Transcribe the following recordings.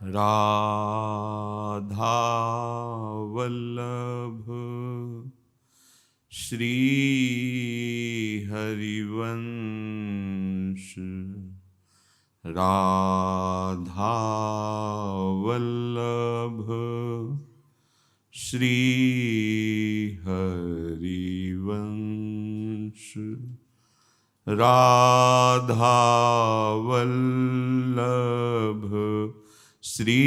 राधा वल्लभ श्री हरिवंश। राधा वल्लभ श्री हरिवंश। राधा वल्लभ श्री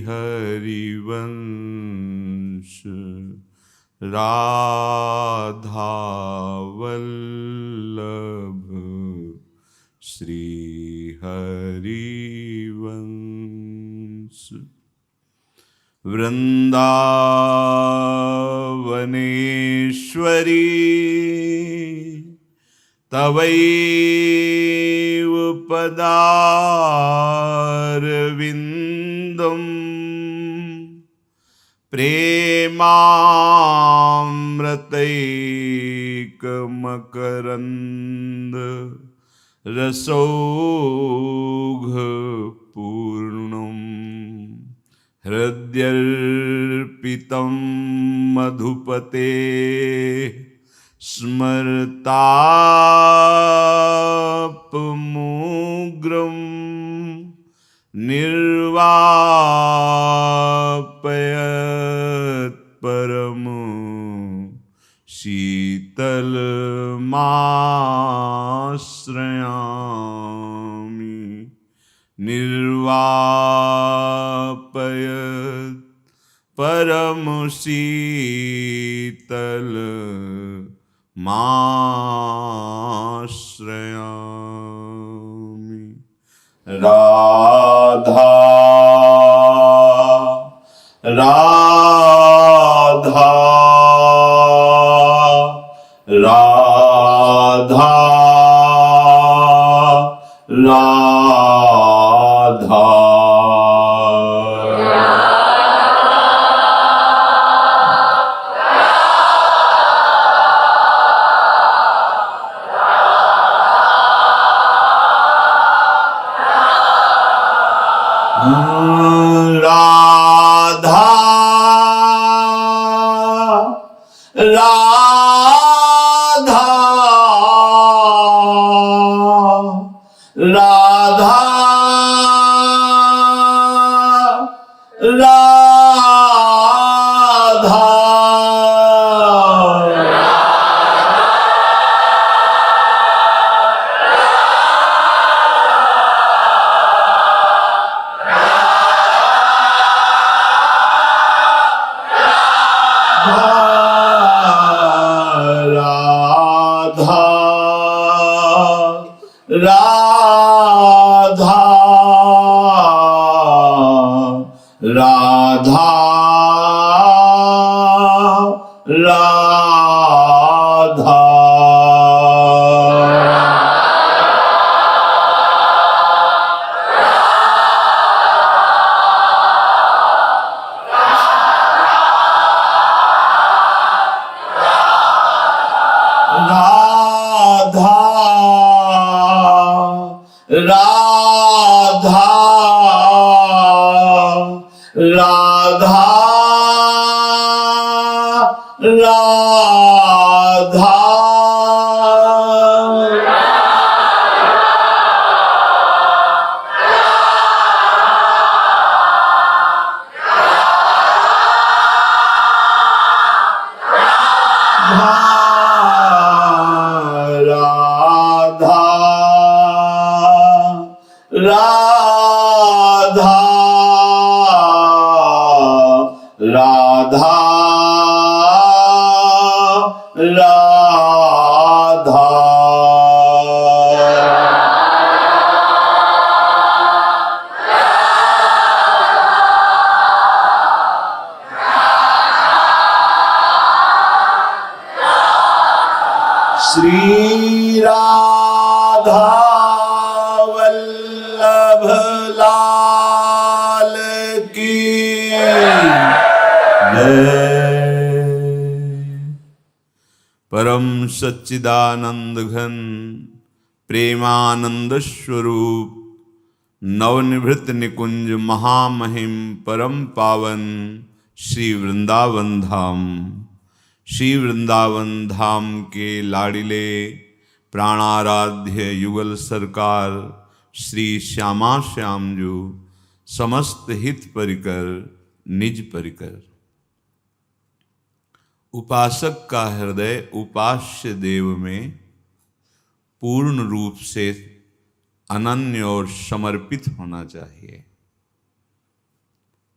हरिवंश। राधा वल्लभ श्री हरिवंश। वृंदावनेश्वरी तवैव पदारविन्दम् प्रेमामृतैकमकरन्द रसौघपूर्णम् हृद्यर्पितं मधुपते स्मरतापमुग्रं निर्वापयत् परम शीतलमाश्रयामि। निर्वापयत् परम शीतलमाश्रयामि। राधा राधा राधा राधा राधा राधा राधा राधा राधा राधा राधा राधा राधा राधा राधा राधा श्री राधा वल्लभ लाल की परम सच्चिदानंद घन प्रेमानंद स्वरूप नवनिभृत निकुंज महामहिम परम पावन श्री वृंदावन धाम। श्री वृंदावन धाम के लाडिले प्राणाराध्य युगल सरकार श्री श्यामा श्याम जो समस्त हित परिकर निज परिकर। उपासक का हृदय उपास्य देव में पूर्ण रूप से अनन्य और समर्पित होना चाहिए।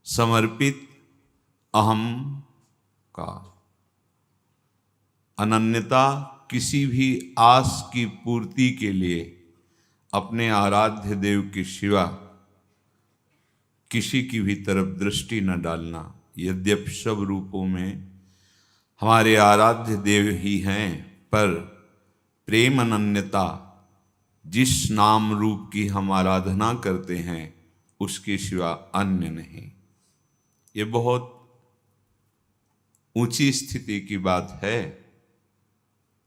समर्पित अहम का, अनन्यता किसी भी आस की पूर्ति के लिए अपने आराध्य देव के सिवा किसी की भी तरफ दृष्टि न डालना। यद्यपि सब रूपों में हमारे आराध्य देव ही हैं, पर प्रेम अनन्यता जिस नाम रूप की हम आराधना करते हैं उसके सिवा अन्य नहीं। ये बहुत ऊंची स्थिति की बात है।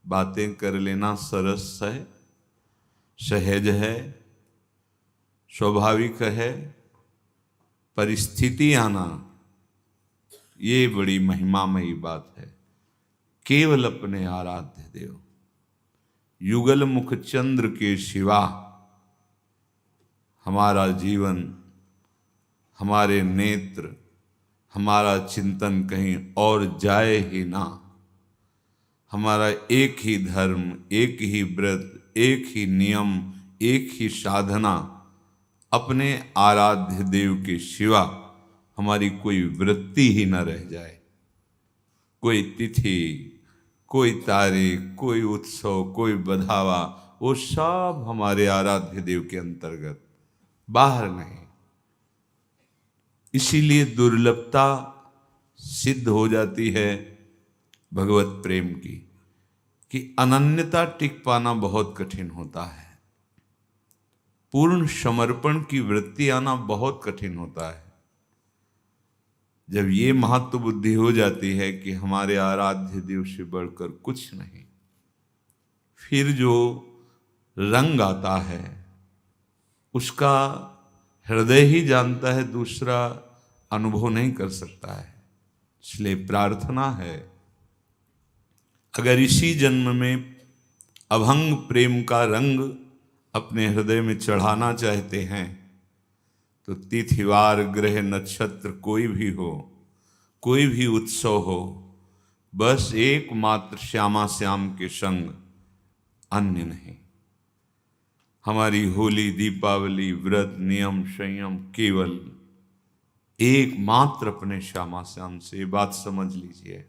बातें कर लेना सरस है, सहज है, स्वाभाविक है। परिस्थिति आना ये बड़ी महिमामयी बात है। केवल अपने आराध्य देव युगल मुख चंद्र के सिवा हमारा जीवन, हमारे नेत्र, हमारा चिंतन कहीं और जाए ही ना। हमारा एक ही धर्म, एक ही व्रत, एक ही नियम, एक ही साधना, अपने आराध्य देव के सिवा हमारी कोई वृत्ति ही न रह जाए। कोई तिथि, कोई तारीख, कोई उत्सव, कोई बधावा, वो सब हमारे आराध्य देव के अंतर्गत, बाहर नहीं। इसीलिए दुर्लभता सिद्ध हो जाती है भगवत प्रेम की, कि अनन्यता टिक पाना बहुत कठिन होता है। पूर्ण समर्पण की वृत्ति आना बहुत कठिन होता है। जब ये महत्व बुद्धि हो जाती है कि हमारे आराध्य देव से बढ़कर कुछ नहीं, फिर जो रंग आता है उसका हृदय ही जानता है, दूसरा अनुभव नहीं कर सकता है। इसलिए प्रार्थना है, अगर इसी जन्म में अभंग प्रेम का रंग अपने हृदय में चढ़ाना चाहते हैं तो तिथिवार ग्रह नक्षत्र कोई भी हो, कोई भी उत्सव हो, बस एकमात्र श्यामा श्याम के संग, अन्य नहीं। हमारी होली, दीपावली, व्रत, नियम, संयम केवल एकमात्र अपने श्यामा श्याम से। बात समझ लीजिए।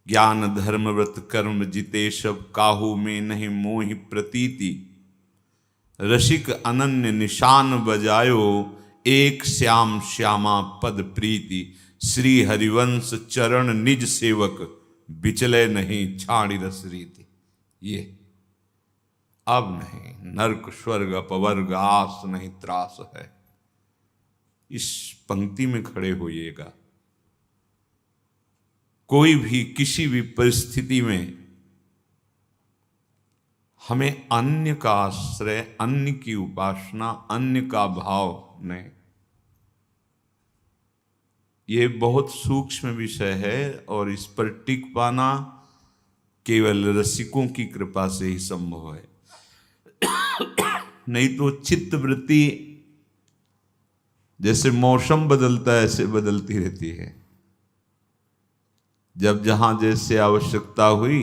ज्ञान धर्म व्रत कर्म जिते सब, काहू में नहीं मोहि प्रतीति। रसिक अनन्य निशान बजायो, एक श्याम श्यामा पद प्रीति। श्री हरिवंश चरण निज सेवक, बिचले नहीं छाड़ी रस रीति। ये अब नहीं, नरक स्वर्ग अपवर्ग आस नहीं त्रास है। इस पंक्ति में खड़े होइएगा। कोई भी किसी भी परिस्थिति में हमें अन्य का आश्रय, अन्य की उपासना, अन्य का भाव नहीं। ये बहुत सूक्ष्म विषय है और इस पर टिक पाना केवल रसिकों की कृपा से ही संभव है। नहीं तो चित्त वृत्ति जैसे मौसम बदलता है ऐसे बदलती रहती है। जब जहां जैसे आवश्यकता हुई,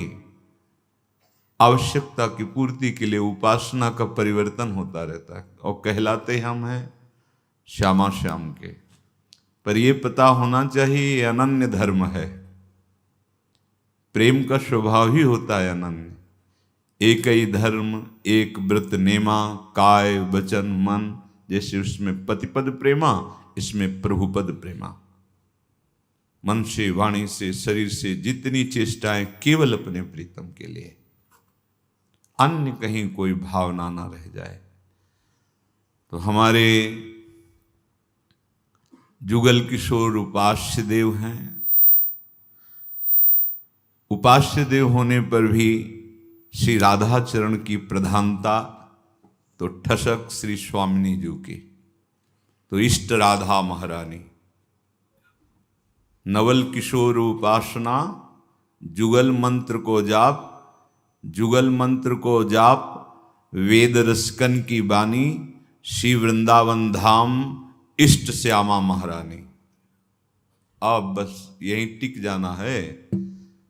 आवश्यकता की पूर्ति के लिए उपासना का परिवर्तन होता रहता है और कहलाते हम हैं श्यामा श्याम के। पर यह पता होना चाहिए ये अनन्य धर्म है। प्रेम का स्वभाव ही होता है अनन्य। एक ही धर्म, एक व्रत नेमा, काय वचन मन, जैसे उसमें पतिपद प्रेमा, इसमें प्रभुपद प्रेमा। मन से, वाणी से, शरीर से जितनी चेष्टाएं केवल अपने प्रीतम के लिए, अन्य कहीं कोई भावना ना रह जाए। तो हमारे जुगल किशोर उपास्य देव हैं। उपास्य देव होने पर भी श्री राधा चरण की प्रधानता तो ठसक श्री स्वामिनी जी की, तो इष्ट राधा महारानी। नवल किशोर उपासना, जुगल मंत्र को जाप, जुगल मंत्र को जाप, वेद रसकन की बानी, श्री वृंदावन धाम इष्ट श्यामा महारानी। अब बस यहीं टिक जाना है।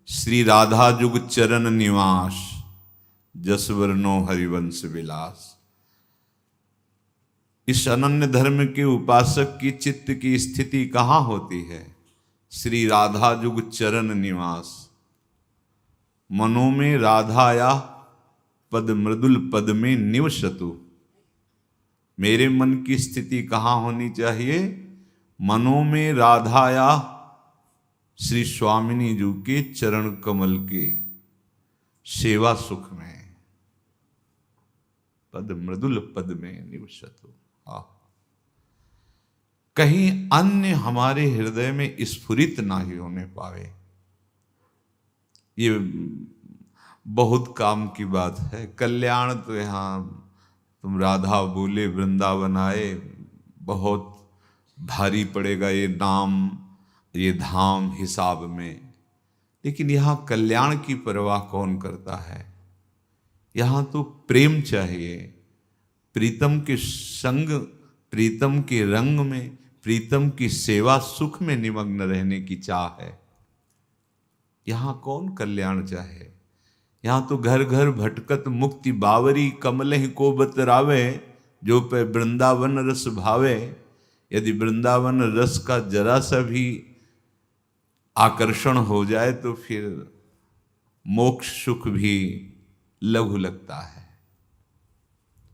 श्री राधा जुग चरण निवास, जसवर्णो हरिवंश विलास। इस अनन्य धर्म के उपासक की चित्त की स्थिति कहाँ होती है? श्री राधा जुग चरण निवास। मनो में राधाया पद मृदुल पद में निवसतु। मेरे मन की स्थिति कहाँ होनी चाहिए? मनो में राधाया श्री स्वामिनी जी के चरण कमल के सेवा सुख में, पद मृदुल पद में निवसतु। कहीं अन्य हमारे हृदय में स्फुरित ना ही होने पावे। ये बहुत काम की बात है। कल्याण तो यहाँ तुम राधा बोले वृंदावन आए, बहुत भारी पड़ेगा ये नाम ये धाम हिसाब में। लेकिन यहाँ कल्याण की परवाह कौन करता है? यहाँ तो प्रेम चाहिए, प्रीतम के संग, प्रीतम के रंग में, प्रीतम की सेवा सुख में निमग्न रहने की चाह है। यहाँ कौन कल्याण चाहे? यहाँ तो घर घर भटकत मुक्ति बावरी, कमलहि को बतरावे, जो पे वृंदावन रस भावे। यदि वृंदावन रस का जरा सा भी आकर्षण हो जाए तो फिर मोक्ष सुख भी लघु लगता है।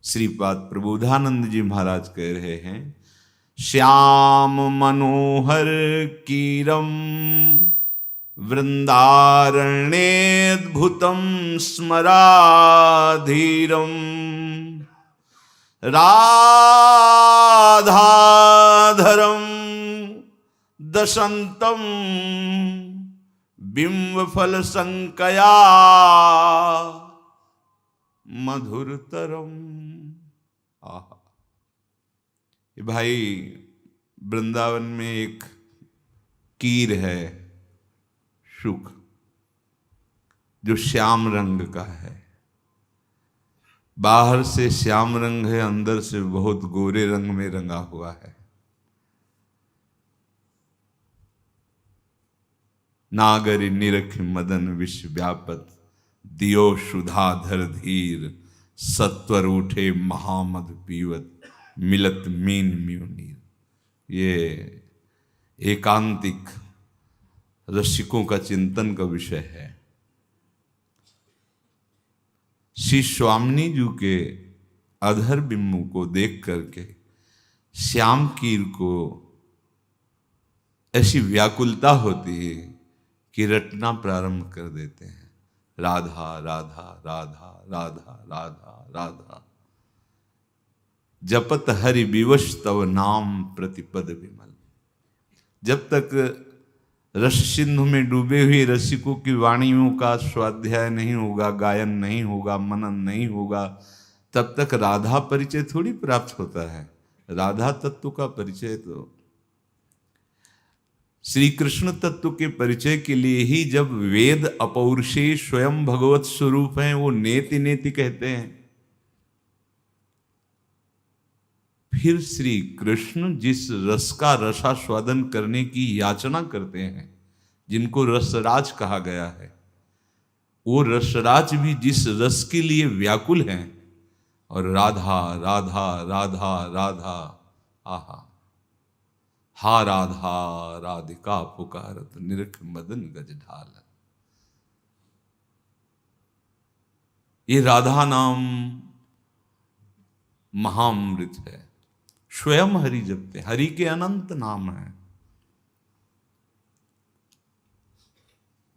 श्रीपाद प्रबोधानंद जी महाराज कह रहे हैं, श्याम मनोहर कीरम वृंदारण्यद्भुतम स्मराधीरम, राधाधरम दशंतम बिंबफल संकया मधुरतरम। आहा, भाई वृंदावन में एक कीर है सुख, जो श्याम रंग का है। बाहर से श्याम रंग है, अंदर से बहुत गोरे रंग में रंगा हुआ है। नागरि निरख मदन विश्व व्यापत, दियो सुधाधर धीर, सत्वर उठे महामद पीवत, मिलत मीन म्यूनीर। ये एकांतिक रसिकों का चिंतन का विषय है। श्री स्वामिनी जी के अधर बिंब को देख करके श्याम कीर को ऐसी व्याकुलता होती है कि रटना प्रारंभ कर देते हैं, राधा राधा राधा राधा राधा राधा। जपत हरि विवश तव नाम प्रतिपद विमल। जब तक रस सिंधु में डूबे हुए रसिकों की वाणियों का स्वाध्याय नहीं होगा, गायन नहीं होगा, मनन नहीं होगा, तब तक राधा परिचय थोड़ी प्राप्त होता है। राधा तत्व का परिचय तो श्री कृष्ण तत्व के परिचय के लिए ही जब वेद अपौरुषे स्वयं भगवत स्वरूप हैं, वो नेति नेति कहते हैं। फिर श्री कृष्ण जिस रस का रसास्वादन करने की याचना करते हैं, जिनको रसराज कहा गया है, वो रसराज भी जिस रस के लिए व्याकुल हैं, और राधा राधा राधा राधा, आहा, हा राधा राधिका पुकारत, निरख मदन गज ढाल। ये राधा नाम महामृत है। स्वयं हरि जपते, हरि के अनंत नाम हैं।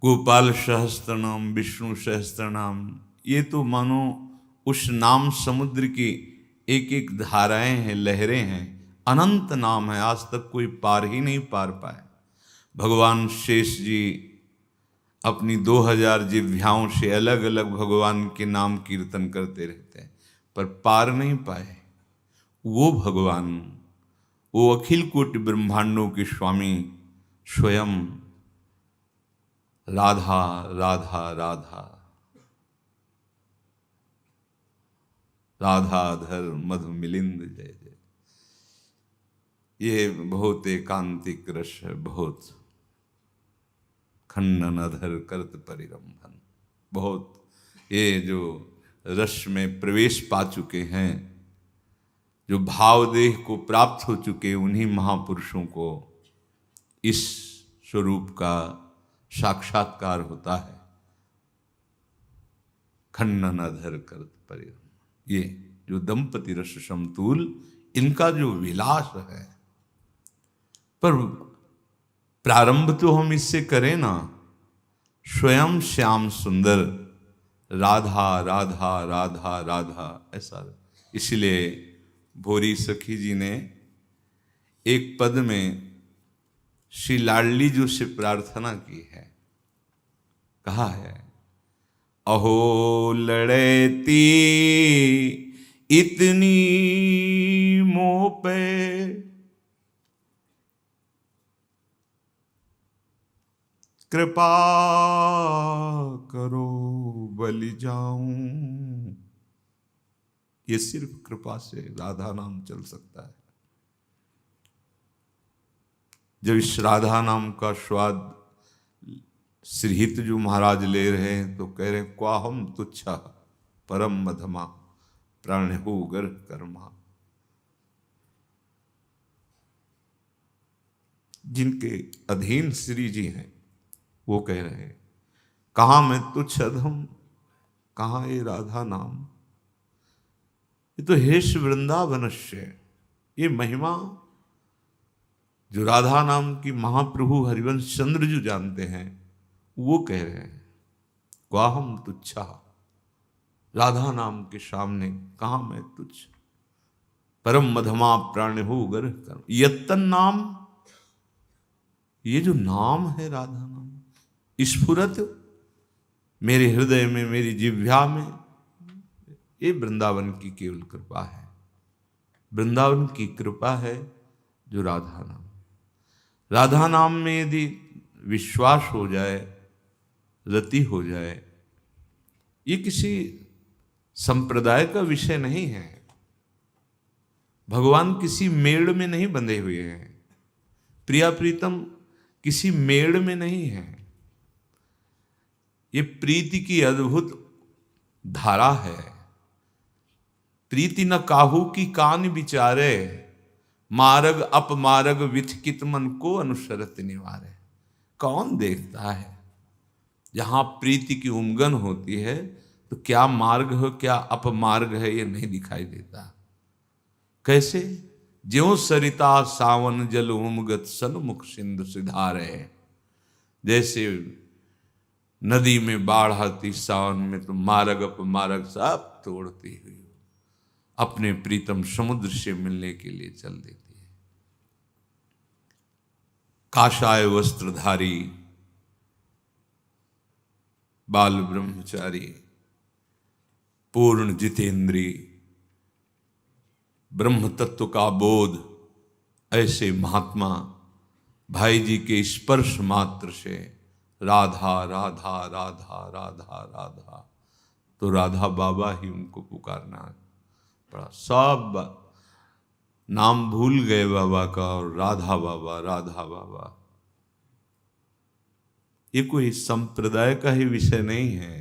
गोपाल सहस्त्र नाम, विष्णु सहस्त्र नाम, ये तो मानो उस नाम समुद्र की एक एक धाराएं हैं, लहरें हैं। अनंत नाम है, आज तक कोई पार ही नहीं पार पाए। भगवान शेष जी अपनी 2000 जिह्वाओं से अलग अलग भगवान के नाम कीर्तन करते रहते हैं, पर पार नहीं पाए। वो भगवान, वो अखिल कोटि ब्रह्मांडों के स्वामी स्वयं राधा राधा राधा, राधाधर मधु मिलिंद जय जय। ये बहुत एकांतिक रस है, बहुत खंडन अधर करत परिरंभन। बहुत ये जो रस में प्रवेश पा चुके हैं, जो भाव देह को प्राप्त हो चुके, उन्हीं महापुरुषों को इस स्वरूप का साक्षात्कार होता है। खंडन अधर करत परिरंभन, ये जो दंपति रस समतुल, इनका जो विलास है, पर प्रारंभ तो हम इससे करें ना, स्वयं श्याम सुंदर राधा राधा राधा राधा ऐसा। इसलिए भोरी सखी जी ने एक पद में श्री लाडली जी से प्रार्थना की है, कहा है, अहो लड़ती इतनी मोह पे, कृपा करो बलि जाऊं। ये सिर्फ कृपा से राधा नाम चल सकता है। जब इस राधा नाम का स्वाद श्रीहित जो महाराज ले रहे हैं तो कह रहे हैं, क्वाहम तुच्छा परम मधमा प्राण हो गर्भ कर्मा। जिनके अधीन श्री जी हैं वो कह रहे हैं, कहाँ मैं तुच्छ अधम, कहाँ ये राधा नाम। ये तो हेश वृंदावनस्य, ये महिमा जो राधा नाम की महाप्रभु हरिवंश चंद्र जो जानते हैं, वो कह रहे हैं, क्वाहम तुच्छा, राधा नाम के सामने कहाँ मैं तुच्छ, परम मधमा प्राण हो गर्भ कर्म। यत्तन नाम, ये जो नाम है राधा नाम, स्फुरत मेरे हृदय में, मेरी जिह्वा में, ये वृंदावन की केवल कृपा है। वृंदावन की कृपा है जो राधा नाम, राधा नाम में यदि विश्वास हो जाए, रति हो जाए, ये किसी संप्रदाय का विषय नहीं है। भगवान किसी मेड़ में नहीं बंधे हुए हैं, प्रिया प्रीतम किसी मेड़ में नहीं है। ये प्रीति की अद्भुत धारा है। प्रीति न काहू की कान विचारे, मार्ग अपमार्ग विथकित मन को अनुसरत निवारे। कौन देखता है? जहां प्रीति की उमगन होती है तो क्या मार्ग हो क्या अपमार्ग है ये नहीं दिखाई देता। कैसे? ज्यों सरिता सावन जल उमगत सन्मुख सिंधु सिधारे। जैसे नदी में बाढ़ आती सावन में तो मार्ग अपमार्ग सब तोड़ती हुई अपने प्रीतम समुद्र से मिलने के लिए चल देती है। काषाय वस्त्रधारी बाल ब्रह्मचारी पूर्ण जितेंद्री, ब्रह्म तत्व का बोध, ऐसे महात्मा भाई जी के स्पर्श मात्र से राधा राधा राधा राधा राधा, तो राधा बाबा ही उनको पुकारना पड़ा। सब नाम भूल गए बाबा का, और राधा बाबा राधा बाबा। ये कोई संप्रदाय का ही विषय नहीं है।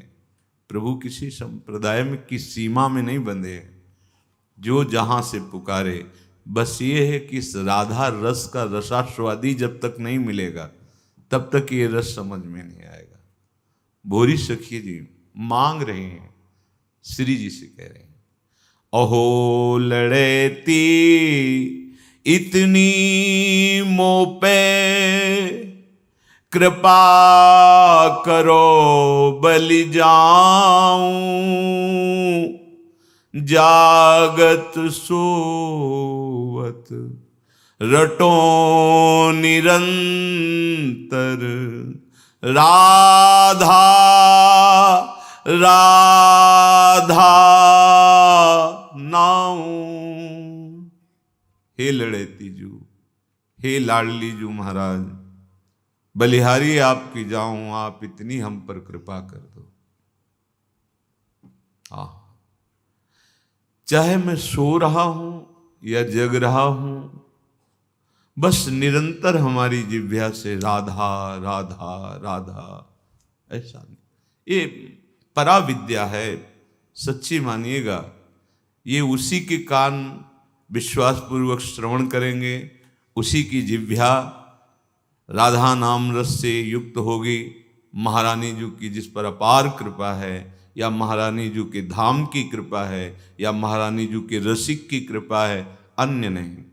प्रभु किसी संप्रदाय में की सीमा में नहीं बंधे, जो जहां से पुकारे। बस ये है कि इस राधा रस का रसास्वादी जब तक नहीं मिलेगा तब तक ये रस समझ में नहीं आएगा। भोरी सखी जी मांग रहे हैं, श्री जी से कह रहे हैं, अहो लड़ेती इतनी मोह पे, कृपा करो बलि जाऊं। जागत सोवत रटो निरंतर, राधा राधा हे लड़ेती जू, हे लाडली जू महाराज, बलिहारी आपकी जाऊं, आप इतनी हम पर कृपा कर दो। चाहे मैं सो रहा हूं या जग रहा हूं, बस निरंतर हमारी जिह्वा से राधा राधा राधा, ऐसा नहीं। ये पराविद्या है, सच्ची मानिएगा। ये उसी के कान विश्वास पूर्वक श्रवण करेंगे, उसी की जिह्वा राधा नाम रस से युक्त होगी। महारानी जी की जिस पर अपार कृपा है, या महारानी जी के धाम की कृपा है, या महारानी जी के रसिक की कृपा है, अन्य नहीं।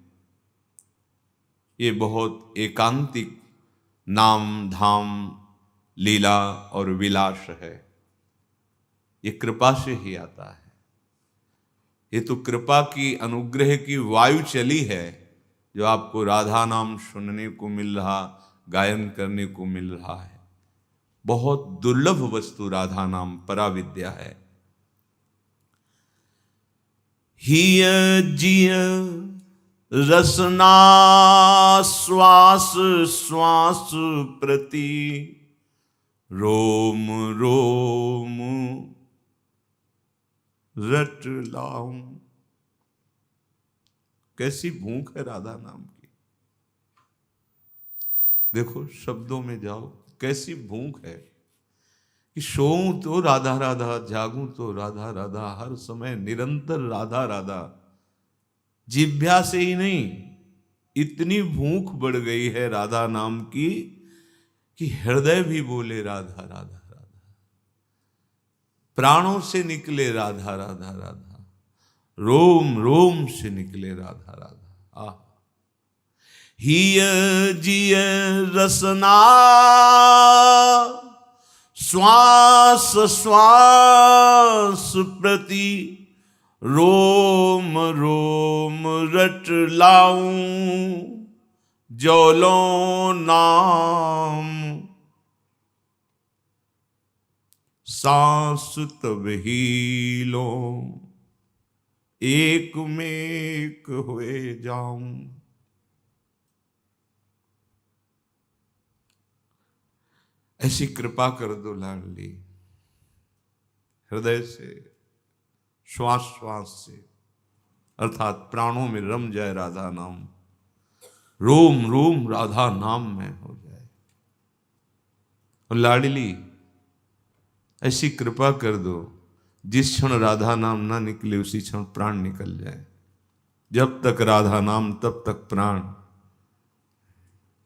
ये बहुत एकांतिक नाम धाम लीला और विलास है। ये कृपा से ही आता है। ये तो कृपा की अनुग्रह की वायु चली है, जो आपको राधा नाम सुनने को मिल रहा, गायन करने को मिल रहा है। बहुत दुर्लभ वस्तु राधा नाम पराविद्या है। हिय जिय रसना श्वास श्वास प्रति, रोम रोम रट लाऊं। कैसी भूख है राधा नाम की, देखो शब्दों में जाओ, कैसी भूख है कि सोऊं तो राधा राधा, जागूं तो राधा राधा, हर समय निरंतर राधा राधा। जिह्वा से ही नहीं, इतनी भूख बढ़ गई है राधा नाम की कि हृदय भी बोले राधा राधा राधा, प्राणों से निकले राधा राधा राधा, रोम रोम से निकले राधा राधा। आह, हिय जिय रसना श्वास श्वास प्रति, रोम रोम रट लाऊं। जौलो नाम सांस तब ही लो, एक में एक हुए जाऊं। ऐसी कृपा कर दो लाडली, हृदय से, श्वास श्वास से, अर्थात प्राणों में रम जाए राधा नाम, रोम रोम राधा नाम में हो जाए। और लाडली ऐसी कृपा कर दो, जिस क्षण राधा नाम ना निकले उसी क्षण प्राण निकल जाए। जब तक राधा नाम तब तक प्राण,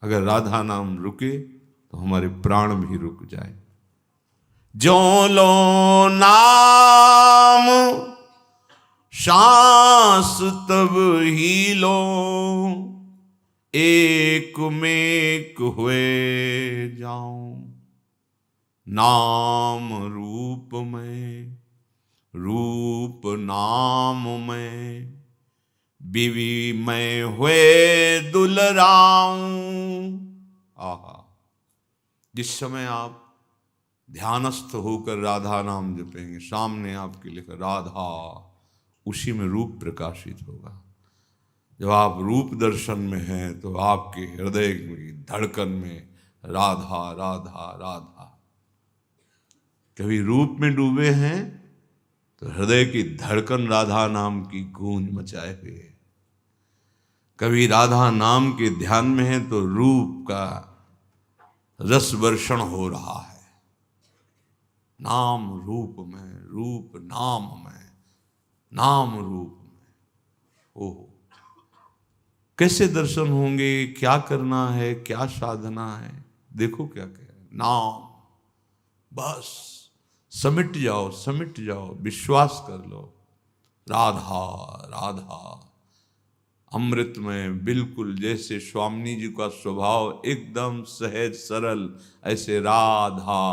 अगर राधा नाम रुके तो हमारे प्राण भी रुक जाए। जो लो नाम सांस तब ही लो, एक में एक हुए जाऊं। नाम रूप में, रूप नाम में, बीवी मैं हुए दुलराऊं। आहा, जिस समय आप ध्यानस्थ होकर राधा नाम जपेंगे, सामने आपके लिखा राधा, उसी में रूप प्रकाशित होगा। जब आप रूप दर्शन में हैं तो आपके हृदय की धड़कन में राधा राधा राधा। कभी रूप में डूबे हैं तो हृदय की धड़कन राधा नाम की गूंज मचाए हुए, कभी राधा नाम के ध्यान में है तो रूप का रस वर्षण हो रहा है। नाम रूप में, रूप नाम में, नाम रूप में। ओह, कैसे दर्शन होंगे, क्या करना है, क्या साधना है, देखो क्या कह रहे हैं। नाम, बस समिट जाओ, समिट जाओ, विश्वास कर लो। राधा राधा, अमृत में बिल्कुल जैसे स्वामी जी का स्वभाव एकदम सहज सरल, ऐसे राधा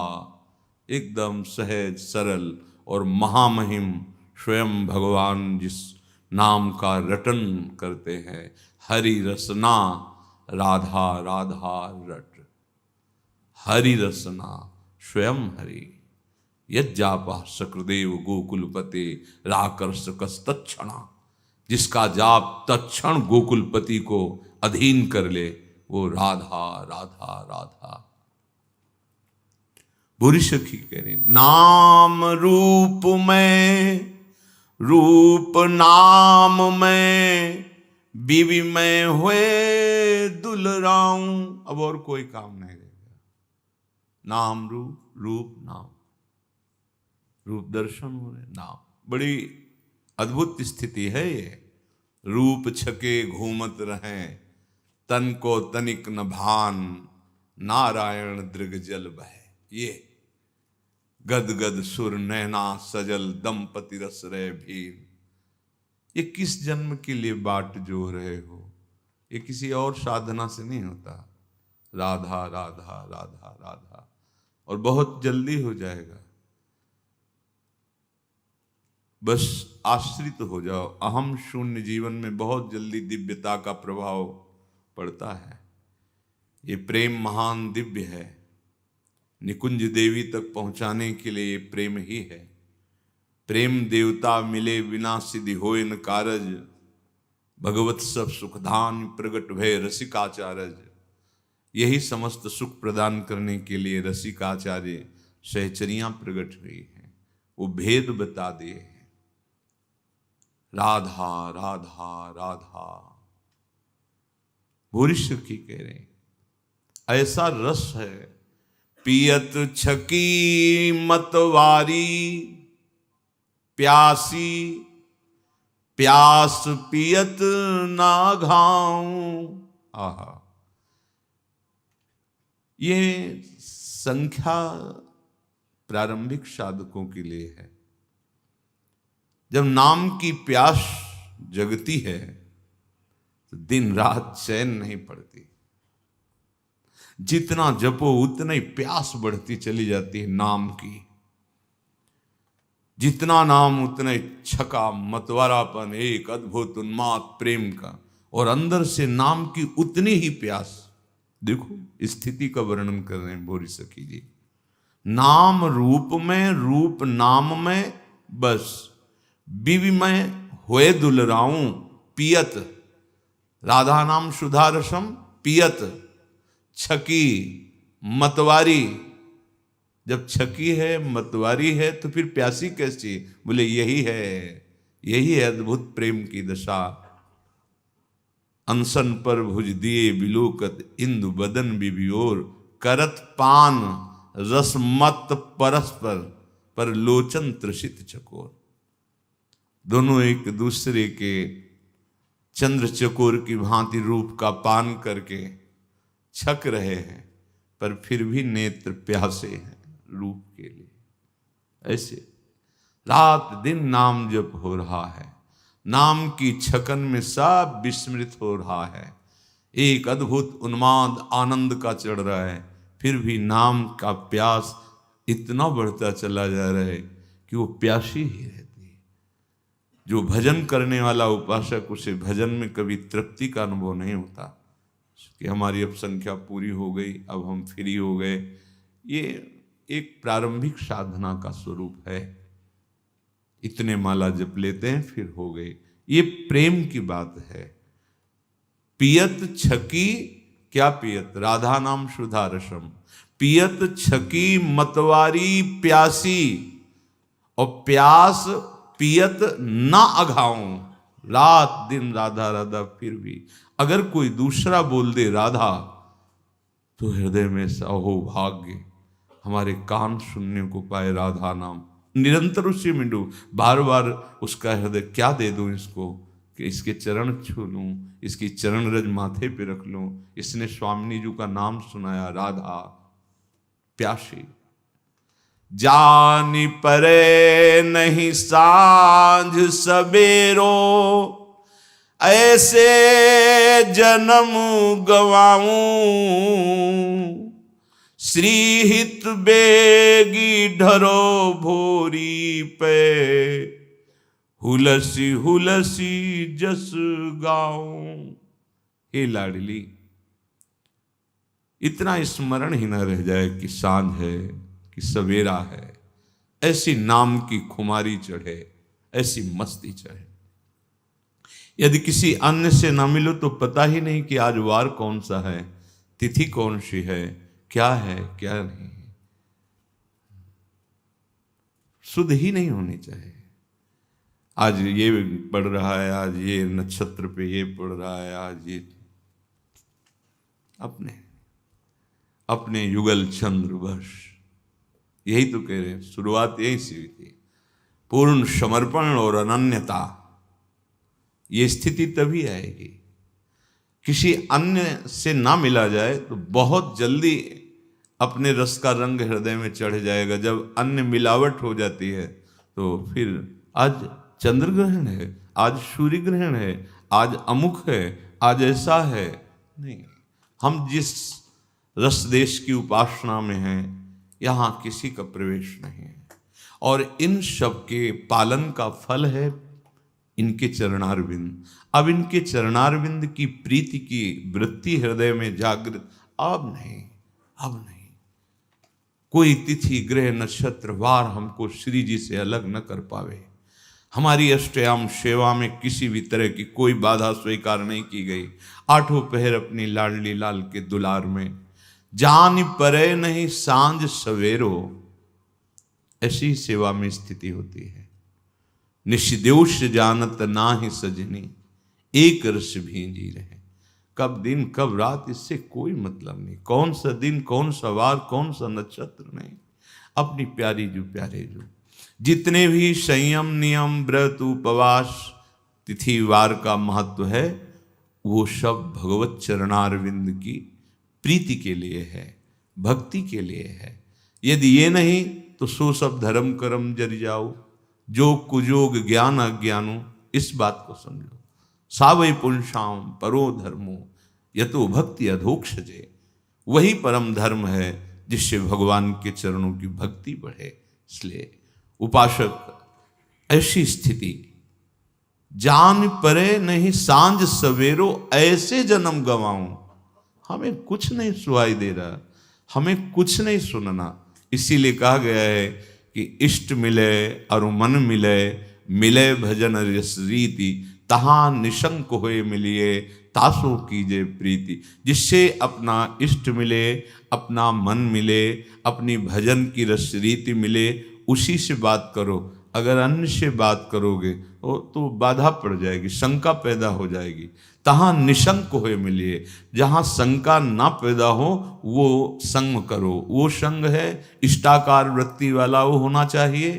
एकदम सहज सरल और महामहिम स्वयं भगवान जिस नाम का रटन करते हैं। हरि रसना राधा राधा रट, हरि रसना स्वयं हरि। यज्जापा सकृदेव गोकुलपते राकर्ष कस्तक्षणा। जिसका जाप तत्क्षण गोकुलपति को अधीन कर ले, वो राधा राधा राधा। बुरी सखी कह रही, नाम रूप में, रूप नाम में, बीवी में हुए दुलराऊं। अब और कोई काम नहीं रहेगा। नाम रूप, रूप नाम, रूप दर्शन हो रहे, नाम। बड़ी अद्भुत स्थिति है ये। रूप छके घूमत रहें, तन को तनिक न भान, नारायण दृग जल बहे। ये गद गद सुर नैना सजल, दंपति रस रहे भीर। ये किस जन्म के लिए बाट जो रहे हो? ये किसी और साधना से नहीं होता। राधा राधा राधा राधा, और बहुत जल्दी हो जाएगा। बस आश्रित हो जाओ। अहम शून्य जीवन में बहुत जल्दी दिव्यता का प्रभाव पड़ता है। ये प्रेम महान दिव्य है। निकुंज देवी तक पहुंचाने के लिए ये प्रेम ही है। प्रेम देवता मिले बिना सिद्धि होए न कारज, भगवत सब सुखधान प्रगट भय रसिकाचार्य। यही समस्त सुख प्रदान करने के लिए रसिकाचार्य सहचरियां प्रकट हुई हैं। वो भेद बता दिए हैं। राधा राधा राधा। भूरिश की कह रहे हैं, ऐसा रस है, पियत छकी मतवारी, प्यासी प्यास पियत ना घाऊं। आहा, ये संख्या प्रारंभिक साधकों के लिए है। जब नाम की प्यास जगती है तो दिन रात चैन नहीं पड़ती। जितना जपो उतना ही प्यास बढ़ती चली जाती है नाम की। जितना नाम उतना ही छका मतवारापन, एक अद्भुत उन्माद प्रेम का, और अंदर से नाम की उतनी ही प्यास। देखो स्थिति का वर्णन कर रहे हैं भोरी सखी जी। नाम रूप में, रूप नाम में, बस बीवी में होए दुलराऊं पियत। राधा नाम सुधा रसम पियत, छकी मतवारी। जब छकी है मतवारी है तो फिर प्यासी कैसी? बोले यही है अद्भुत प्रेम की दशा। अनसन पर भुज दिए बिलोकत, इंदु बदन बिबियोर, करत पान रसमत परस्पर, पर लोचन त्रसित चकोर। दोनों एक दूसरे के चंद्र चकोर की भांति रूप का पान करके छक रहे हैं, पर फिर भी नेत्र प्यासे हैं रूप के लिए। ऐसे रात दिन नाम जप हो रहा है। नाम की छकन में सब विस्मृत हो रहा है। एक अद्भुत उन्माद आनंद का चढ़ रहा है, फिर भी नाम का प्यास इतना बढ़ता चला जा रहा है कि वो प्यासी ही रहती है। जो भजन करने वाला उपासक, उसे भजन में कभी तृप्ति का अनुभव नहीं होता कि हमारी अब संख्या पूरी हो गई, अब हम फ्री हो गए। ये एक प्रारंभिक साधना का स्वरूप है। इतने माला जप लेते हैं फिर हो गए। ये प्रेम की बात है। पियत छकी, क्या पियत? राधा नाम सुधा रसम। पियत छकी मतवारी प्यासी, और प्यास पियत ना अघाऊं। रात दिन राधा राधा, फिर भी अगर कोई दूसरा बोल दे राधा तो हृदय में अहो भाग्य, हमारे कान सुनने को पाए राधा नाम। निरंतर उसी में डूब, बार बार उसका हृदय क्या दे दूं इसको कि इसके चरण छू लूं, इसकी चरण रज माथे पे रख लूं। इसने स्वामिनी जी का नाम सुनाया, राधा प्यासी। जानी परे नहीं सांझ सवेरो, ऐसे जन्म गवाऊं। श्रीहित बेगी ढरो भोरी पे, हुलसी हुलसी जस गाऊं। हे लाडली, इतना स्मरण ही न रह जाए कि सांझ है कि सवेरा है। ऐसी नाम की खुमारी चढ़े, ऐसी मस्ती चढ़े। यदि किसी अन्य से ना मिलो तो पता ही नहीं कि आज वार कौन सा है, तिथि कौन सी है क्या नहीं, शुद्ध ही नहीं होनी चाहिए। आज ये पढ़ रहा है, आज ये नक्षत्र पे ये पढ़ रहा है, आज ये अपने युगल चंद्र वर्ष, यही तो कह रहे हैं, शुरुआत यही से हुई थी। पूर्ण समर्पण और अनन्यता, ये स्थिति तभी आएगी। किसी अन्य से ना मिला जाए तो बहुत जल्दी अपने रस का रंग हृदय में चढ़ जाएगा। जब अन्य मिलावट हो जाती है तो फिर आज चंद्र ग्रहण है, आज सूर्य ग्रहण है, आज अमुक है, आज ऐसा है, नहीं। हम जिस रस देश की उपासना में हैं, यहाँ किसी का प्रवेश नहीं है, और इन सब के पालन का फल है इनके चरणारविंद। अब इनके चरणारविंद की प्रीति की वृत्ति हृदय में जागृत अब नहीं। कोई तिथि ग्रह नक्षत्र वार हमको श्री जी से अलग न कर पावे। हमारी अष्टयाम सेवा में किसी भी तरह की कोई बाधा स्वीकार नहीं की गई। आठों पहर अपनी लाडली लाल के दुलार में, जान परे नहीं सांझ सवेरो, ऐसी सेवा में स्थिति होती है। निशिदेश जानत नाही सजनी, एक रस भींजी रहे। कब दिन कब रात इससे कोई मतलब नहीं, कौन सा दिन कौन सा वार कौन सा नक्षत्र नहीं, अपनी प्यारी जो प्यारे जो जितने भी संयम नियम व्रत उपवास तिथि वार का महत्व है, वो सब भगवत चरणारविंद की प्रीति के लिए है, भक्ति के लिए है। यदि ये नहीं तो सो सब धर्म कर्म जर जाओ, जो कुजोग ज्ञान अज्ञानो, इस बात को समझो। सावै पुंसाम परो धर्मो यतो भक्ति अधोक्षजे, वही परम धर्म है जिससे भगवान के चरणों की भक्ति बढ़े। इसलिए उपासक ऐसी स्थिति, जान परे नहीं सांझ सवेरो, ऐसे जन्म गवाऊं, हमें कुछ नहीं सुनाई दे रहा, हमें कुछ नहीं सुनना। इसीलिए कहा गया है कि इष्ट मिले और मन मिले, मिले भजन रस रीति, तहां निशंक होए मिलिए, तासो कीजे प्रीति। जिससे अपना इष्ट मिले, अपना मन मिले, अपनी भजन की रस रीति मिले, उसी से बात करो। अगर अन्य से बात करोगे तो बाधा पड़ जाएगी, शंका पैदा हो जाएगी। तहां निशंक होए मिलिए, जहां शंका ना पैदा हो वो संग करो। वो संग है इष्टाकार वृत्ति वाला, वो होना चाहिए।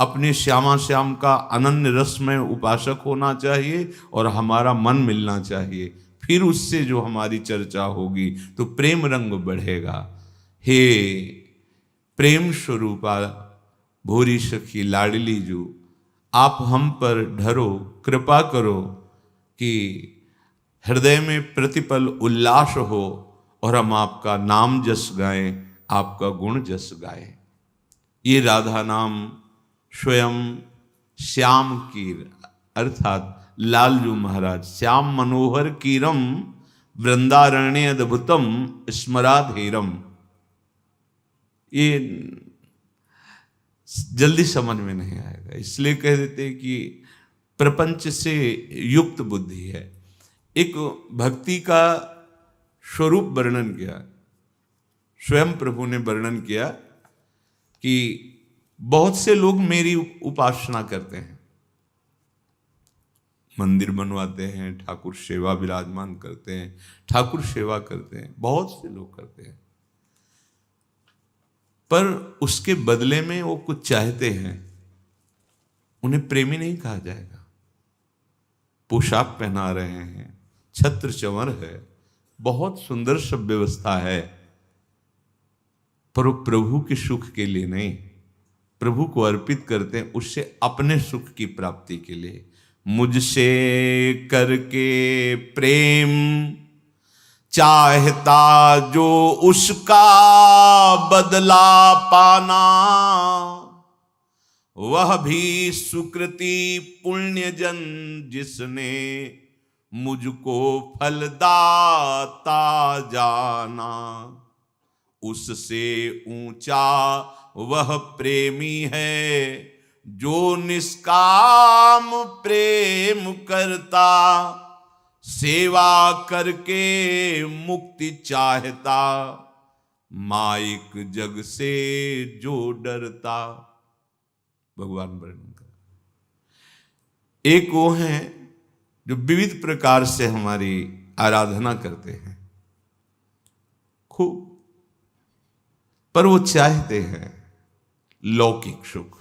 अपने श्यामा श्याम का अनन्य रस में उपासक होना चाहिए और हमारा मन मिलना चाहिए। फिर उससे जो हमारी चर्चा होगी तो प्रेम रंग बढ़ेगा। हे प्रेम स्वरूपा भोरी सखी लाडली जो, आप हम पर ढरो, कृपा करो कि हृदय में प्रतिपल उल्लास हो और हम आपका नाम जस गाएं, आपका गुण जस गाएं। ये राधा नाम स्वयं श्याम कीर अर्थात लालजू महाराज, श्याम मनोहर कीरम वृंदारण्य अद्भुतम स्मराधीरम, ये जल्दी समझ में नहीं आएगा, इसलिए कह देते कि प्रपंच से युक्त बुद्धि है। एक भक्ति का स्वरूप वर्णन किया, स्वयं प्रभु ने वर्णन किया कि बहुत से लोग मेरी उपासना करते हैं, मंदिर बनवाते हैं, ठाकुर सेवा विराजमान करते हैं, ठाकुर सेवा करते हैं, बहुत से लोग करते हैं, पर उसके बदले में वो कुछ चाहते हैं, उन्हें प्रेमी नहीं कहा जाएगा। पोशाक पहना रहे हैं, छत्र चंवर है, बहुत सुंदर सब व्यवस्था है, पर वो प्रभु के सुख के लिए नहीं, प्रभु को अर्पित करते हैं उससे अपने सुख की प्राप्ति के लिए। मुझसे करके प्रेम चाहता जो उसका बदला पाना, वह भी सुकृति पुण्य जन जिसने मुझको फलदाता जाना। उससे ऊंचा वह प्रेमी है जो निष्काम प्रेम करता, सेवा करके मुक्ति चाहता, माइक जग से जो डरता। भगवान वर्णन कर। एक वो हैं जो विविध प्रकार से हमारी आराधना करते हैं खूब, पर वो चाहते हैं लौकिक सुख।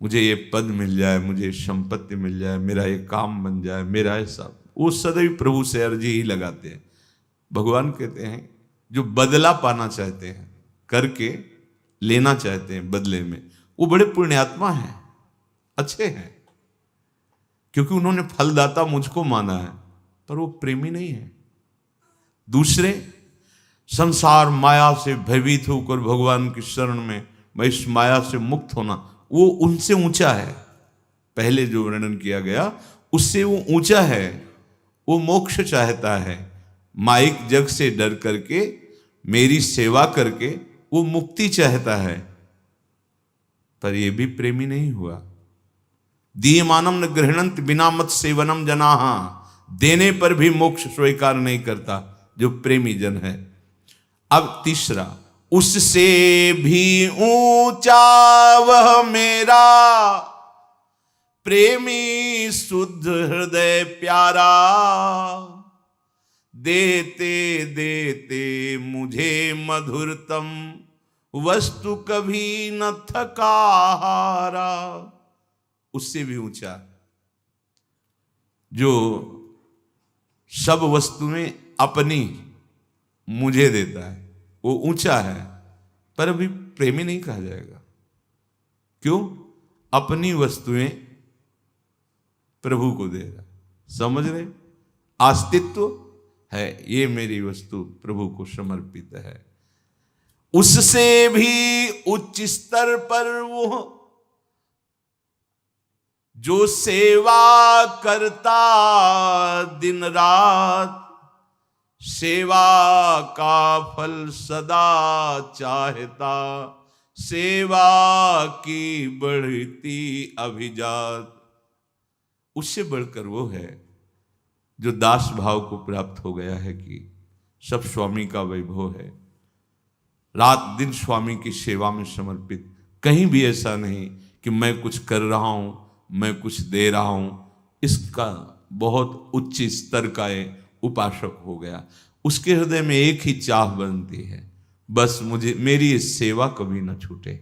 मुझे ये पद मिल जाए, मुझे संपत्ति मिल जाए, मेरा ये काम बन जाए, मेरा ऐसा। वो सदैव प्रभु से अर्जी ही लगाते हैं। भगवान कहते हैं जो बदला पाना चाहते हैं, करके लेना चाहते हैं बदले में, वो बड़े पुण्यात्मा हैं, अच्छे हैं, क्योंकि उन्होंने फलदाता मुझको माना है, पर वो प्रेमी नहीं है। दूसरे संसार माया से भयभीत होकर भगवान की शरण में, मैं इस माया से मुक्त होना, वो उनसे ऊंचा है। पहले जो वर्णन किया गया उससे वो ऊंचा है। वो मोक्ष चाहता है, माइक जग से डर करके, मेरी सेवा करके वो मुक्ति चाहता है, पर ये भी प्रेमी नहीं हुआ। दीयमानम न गृह्णन्ति बिना मत सेवनम जनाः, देने पर भी मोक्ष स्वीकार नहीं करता जो प्रेमी जन है। अब तीसरा, उससे भी ऊंचा वह मेरा प्रेमी शुद्ध हृदय प्यारा, देते देते मुझे मधुरतम वस्तु कभी न थका हारा। उससे भी ऊंचा जो सब वस्तुएं अपनी मुझे देता है, वो ऊंचा है, पर अभी प्रेमी नहीं कहा जाएगा। क्यों? अपनी वस्तुएं प्रभु को दे रहा। समझ रहे? अस्तित्व है, ये मेरी वस्तु प्रभु को समर्पित है। उससे भी उच्च स्तर पर वो जो सेवा करता दिन रात, सेवा का फल सदा चाहता, सेवा की बढ़ती अभिजात। उससे बढ़कर वो है जो दास भाव को प्राप्त हो गया है कि सब स्वामी का वैभव है, रात दिन स्वामी की सेवा में समर्पित। कहीं भी ऐसा नहीं कि मैं कुछ कर रहा हूं, मैं कुछ दे रहा हूं। इसका बहुत उच्च स्तर का उपासक हो गया। उसके हृदय में एक ही चाह बनती है, बस मुझे मेरी ये सेवा कभी ना छूटे।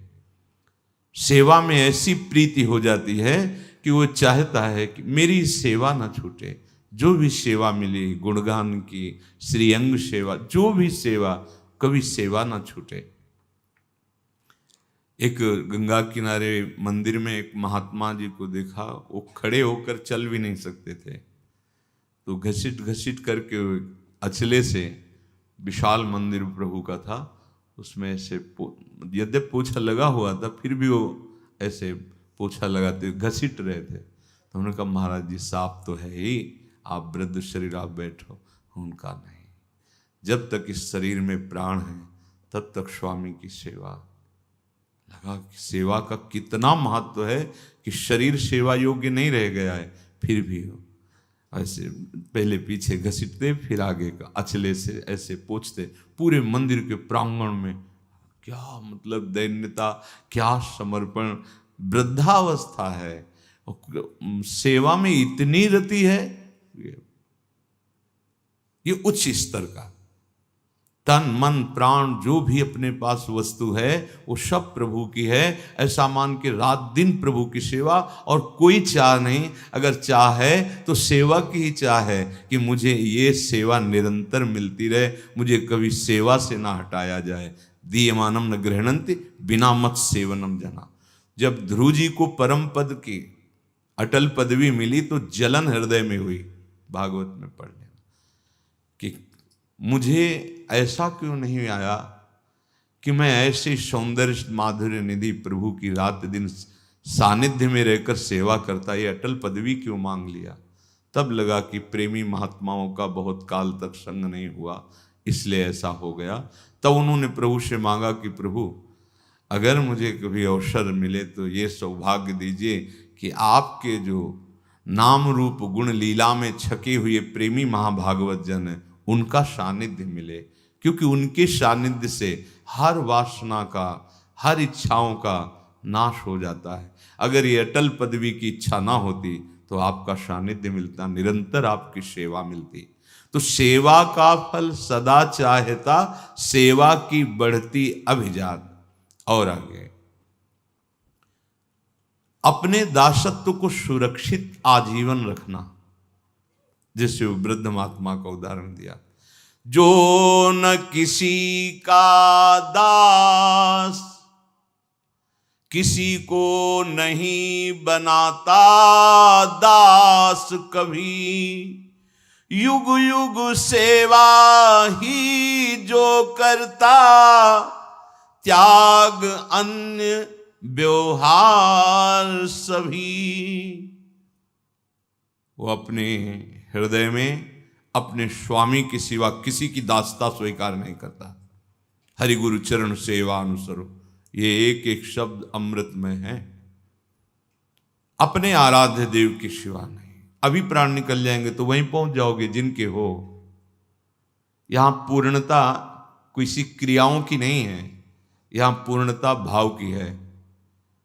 सेवा में ऐसी प्रीति हो जाती है कि वो चाहता है कि मेरी सेवा ना छूटे। जो भी सेवा मिली, गुणगान की, श्रीअंग सेवा, जो भी सेवा, कभी सेवा ना छूटे। एक गंगा किनारे मंदिर में एक महात्मा जी को देखा, वो खड़े होकर चल भी नहीं सकते थे, तो घसीट घसीट करके अचले से, विशाल मंदिर प्रभु का था, उसमें ऐसे यद्यप पोछा लगा हुआ था, फिर भी वो ऐसे पोछा लगाते घसीट रहे थे। तो उन्होंने कहा महाराज जी साफ तो है ही, आप वृद्ध शरीर, आप बैठो। उनका नहीं, जब तक इस शरीर में प्राण है तब तक स्वामी की सेवा। लगा कि सेवा का कितना महत्व है कि शरीर सेवा योग्य नहीं रह गया है, फिर भी हो ऐसे पहले पीछे घसीटते, फिर आगे का अचले से ऐसे पोंछते पूरे मंदिर के प्रांगण में। क्या मतलब दैन्यता, क्या समर्पण, वृद्धावस्था है, सेवा में इतनी रति है। ये उच्च स्तर का तन मन प्राण जो भी अपने पास वस्तु है वो सब प्रभु की है, ऐसा मान के रात दिन प्रभु की सेवा। और कोई चाह नहीं, अगर चाह है तो सेवा की ही चाह है कि मुझे ये सेवा निरंतर मिलती रहे, मुझे कभी सेवा से ना हटाया जाए। दीयमानम न गृह्णन्ति बिना मत सेवनम जना। जब ध्रुव जी को परम पद की अटल पदवी मिली तो जलन हृदय में हुई। भागवत में पढ़ लेना कि मुझे ऐसा क्यों नहीं आया कि मैं ऐसे सौंदर्य माधुर्य निधि प्रभु की रात दिन सानिध्य में रहकर सेवा करता, ये अटल पदवी क्यों मांग लिया। तब लगा कि प्रेमी महात्माओं का बहुत काल तक संग नहीं हुआ, इसलिए ऐसा हो गया। तब उन्होंने प्रभु से मांगा कि प्रभु अगर मुझे कभी अवसर मिले तो ये सौभाग्य दीजिए कि आपके जो नाम रूप गुण लीला में छके हुए प्रेमी महाभागवत जन हैं, उनका सानिध्य मिले, क्योंकि उनके सानिध्य से हर वासना का, हर इच्छाओं का नाश हो जाता है। अगर ये अटल पदवी की इच्छा ना होती तो आपका सानिध्य मिलता, निरंतर आपकी सेवा मिलती। तो सेवा का फल सदा चाहता, सेवा की बढ़ती अभिजात। और आगे, अपने दासत्व को सुरक्षित आजीवन रखना, जिससे वृद्ध महात्मा का उदाहरण दिया, जो न किसी का दास किसी को नहीं बनाता दास कभी, युग युग सेवा ही जो करता, त्याग अन्य व्यवहार सभी। वो अपने हृदय में अपने स्वामी के सिवा किसी की दासता स्वीकार नहीं करता। हरि गुरु चरण सेवा अनुसरो, ये एक एक शब्द अमृतमय है। अपने आराध्य देव के सिवा नहीं। अभी प्राण निकल जाएंगे तो वहीं पहुंच जाओगे जिनके हो। यहां पूर्णता किसी क्रियाओं की नहीं है, यहां पूर्णता भाव की है।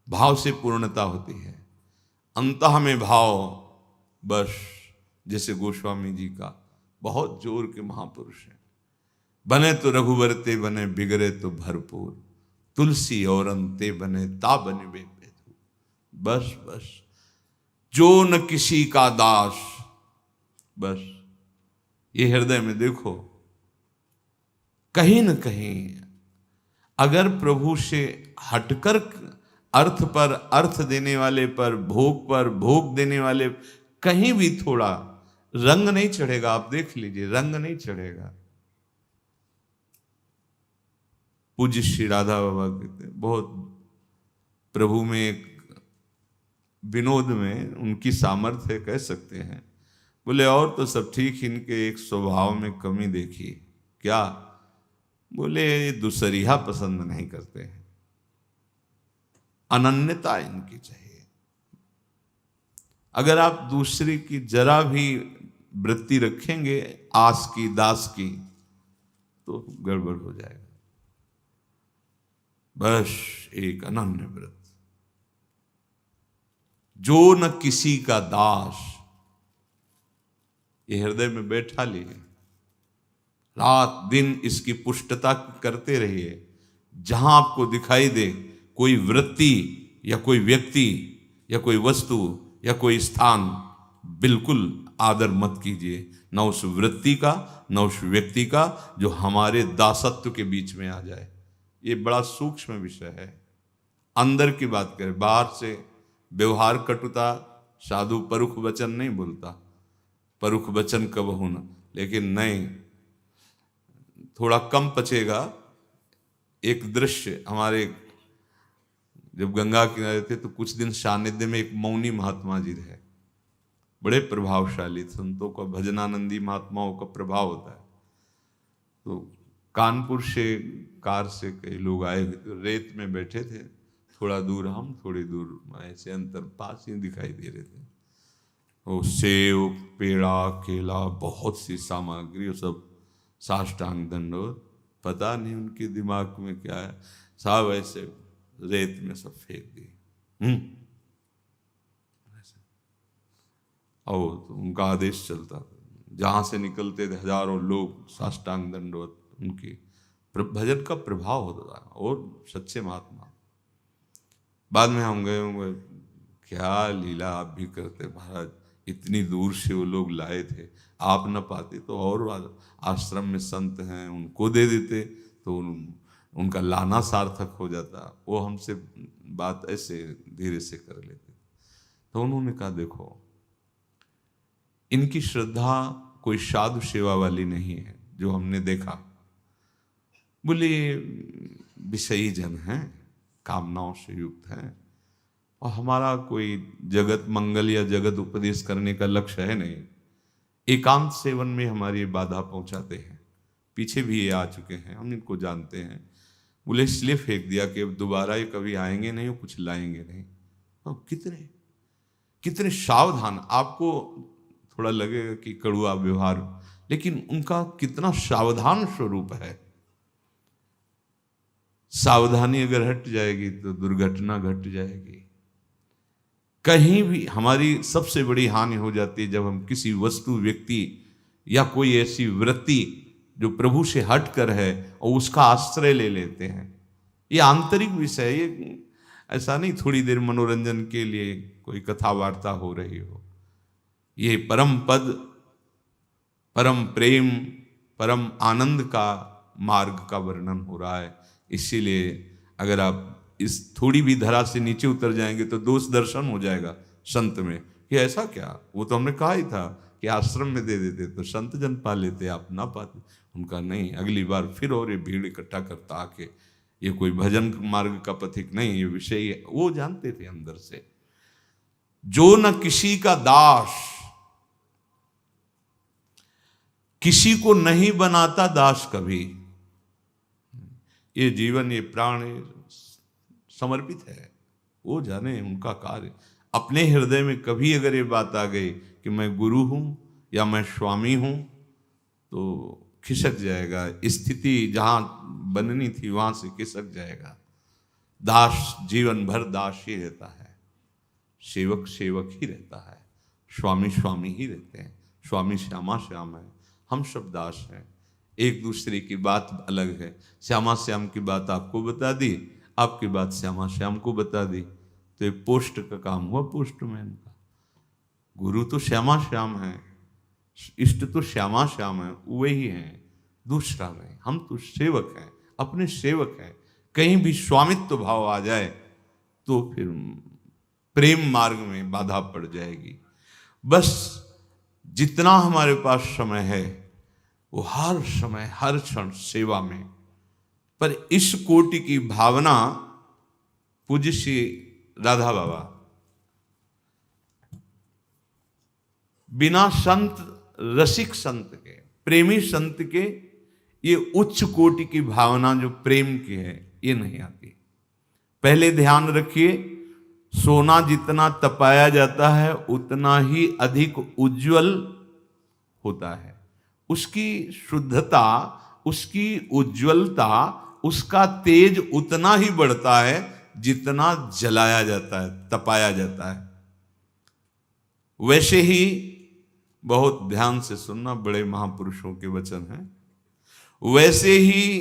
भाव से पूर्णता होती है। अंतः में भाव, बस जैसे गोस्वामी जी का बहुत जोर के महापुरुष हैं, बने तो रघुवर ते बने, बिगड़े तो भरपूर, तुलसी और अंते बने ता बने वे। बस बस, जो न किसी का दास, बस ये हृदय में देखो। कहीं न कहीं अगर प्रभु से हटकर अर्थ पर अर्थ देने वाले पर भोग देने वाले कहीं भी थोड़ा रंग नहीं चढ़ेगा, आप देख लीजिए, रंग नहीं चढ़ेगा। पूज्य श्री राधा बाबा कहते बहुत प्रभु में एक विनोद में उनकी सामर्थ्य है, कह सकते हैं। बोले और तो सब ठीक, इनके एक स्वभाव में कमी देखी। क्या? बोले ये दूसरिया पसंद नहीं करते हैं, अनन्यता इनकी चाहिए। अगर आप दूसरे की जरा भी वृत्ति रखेंगे आस की दास की तो गड़बड़ हो जाएगा। बस एक अनन्य व्रत, जो न किसी का दास, ये हृदय में बैठा लिए, रात दिन इसकी पुष्टता करते रहिए। जहां आपको दिखाई दे कोई वृत्ति या कोई व्यक्ति या कोई वस्तु या कोई स्थान, बिल्कुल आदर मत कीजिए, न उस वृत्ति का न उस व्यक्ति का जो हमारे दासत्व के बीच में आ जाए। ये बड़ा सूक्ष्म विषय है। अंदर की बात करें, बाहर से व्यवहार कटुता, साधु परुख वचन नहीं बोलता, परुख वचन कबहू न, लेकिन नहीं, थोड़ा कम पचेगा। एक दृश्य, हमारे जब गंगा किनारे थे तो कुछ दिन सानिध्य में एक मौनी महात्मा जी रहे, बड़े प्रभावशाली संतों का, भजनानंदी महात्माओं का प्रभाव होता है। तो कानपुर से कार से कई लोग आए हुए थे, रेत में बैठे थे, थोड़ा दूर हम, थोड़ी दूर ऐसे अंतर पास ही दिखाई दे रहे थे। वो सेव, पेड़ा, केला, बहुत सी सामग्री, सब साष्टांग दंडवत। पता नहीं उनके दिमाग में क्या है, साहब ऐसे रेत में सब फेंक दिए। और तो उनका आदेश चलता था, जहां से निकलते थे हजारों लोग साष्टांग दंडवत, उनकी भजन का प्रभाव होता था। और सच्चे महात्मा, बाद में हम गए होंगे, क्या लीला आप भी करते महाराज, इतनी दूर से वो लोग लाए थे, आप न पाते तो और आश्रम में संत हैं उनको दे देते तो उनका लाना सार्थक हो जाता। वो हमसे बात ऐसे धीरे से कर लेते। तो उन्होंने कहा देखो, इनकी श्रद्धा कोई साधु सेवा वाली नहीं है जो हमने देखा। बोले विषयी जन हैं, कामनाओं से युक्त हैं, और हमारा कोई जगत मंगल या जगत उपदेश करने का लक्ष्य है नहीं। एकांत सेवन में हमारी बाधा पहुंचाते हैं। पीछे भी ये आ चुके हैं, हम इनको जानते हैं। बोले इसलिए फेंक दिया कि अब दोबारा ये कभी आएंगे नहीं और कुछ लाएंगे नहीं। अब कितने कितने सावधान, आपको थोड़ा लगेगा कि कड़वा व्यवहार, लेकिन उनका कितना सावधान स्वरूप है। सावधानी अगर हट जाएगी तो दुर्घटना घट जाएगी। कहीं भी हमारी सबसे बड़ी हानि हो जाती है जब हम किसी वस्तु, व्यक्ति या कोई ऐसी वृत्ति जो प्रभु से हट कर है और उसका आश्रय ले लेते हैं। ये आंतरिक विषय, ये ऐसा नहीं थोड़ी देर मनोरंजन के लिए कोई कथा वार्ता हो रही हो। ये परम पद, परम प्रेम, परम आनंद का मार्ग का वर्णन हो रहा है। इसीलिए अगर आप इस थोड़ी भी धरा से नीचे उतर जाएंगे तो दोष दर्शन हो जाएगा संत में कि ऐसा क्या, वो तो हमने कहा ही था कि आश्रम में दे देते तो संत जन पा लेते, आप ना पाते। उनका नहीं, अगली बार फिर और ये भीड़ इकट्ठा करता आके, ये कोई भजन मार्ग का पथिक नहीं, ये विषय है। वो जानते थे अंदर से। जो न किसी का दास, किसी को नहीं बनाता दास कभी। ये जीवन, ये प्राण समर्पित है, वो जाने उनका कार्य। अपने हृदय में कभी अगर ये बात आ गई कि मैं गुरु हूं या मैं स्वामी हूं तो खिसक जाएगा। स्थिति जहां बननी थी वहां से खिसक जाएगा। दास जीवन भर दास ही रहता है, सेवक सेवक ही रहता है, स्वामी स्वामी ही रहते हैं। स्वामी श्यामा श्याम है, हम सब दास हैं। एक दूसरे की बात अलग है। श्यामा श्याम की बात आपको बता दी, आपकी बात श्यामा श्याम को बता दी, तो ये पोस्ट का काम हुआ पोस्टमैन का। गुरु तो श्यामा श्याम है, इष्ट तो श्यामा श्याम है, वही हैं, दूसरा नहीं। हम तो सेवक हैं, अपने सेवक हैं। कहीं भी स्वामित्व भाव आ जाए तो फिर प्रेम मार्ग में बाधा पड़ जाएगी। बस जितना हमारे पास समय है वो हर समय हर क्षण सेवा में। पर इस कोटि की भावना पूज्य श्री राधा बाबा बिना संत, रसिक संत के, प्रेमी संत के, ये उच्च कोटि की भावना जो प्रेम की है ये नहीं आती। पहले ध्यान रखिए, सोना जितना तपाया जाता है उतना ही अधिक उज्जवल होता है। उसकी शुद्धता, उसकी उज्जवलता, उसका तेज उतना ही बढ़ता है जितना जलाया जाता है, तपाया जाता है। वैसे ही, बहुत ध्यान से सुनना, बड़े महापुरुषों के वचन हैं, वैसे ही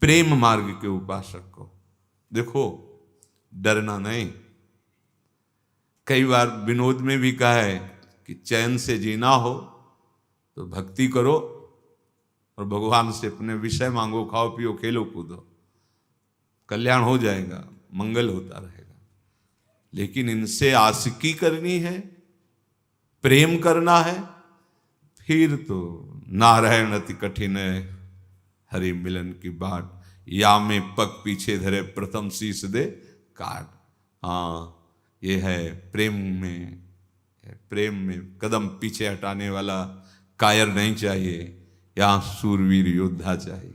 प्रेम मार्ग के उपासक को देखो, डरना नहीं। कई बार विनोद में भी कहा है कि चैन से जीना हो तो भक्ति करो और भगवान से अपने विषय मांगो, खाओ पियो खेलो कूदो, कल्याण हो जाएगा, मंगल होता रहेगा। लेकिन इनसे आशिकी करनी है, प्रेम करना है, फिर तो नारायण अति कठिन है हरि मिलन की बाट। या में पग पीछे धरे प्रथम शीश दे काट। हाँ, ये है प्रेम में कदम पीछे हटाने वाला कायर नहीं चाहिए, यहाँ सूरवीर योद्धा चाहिए।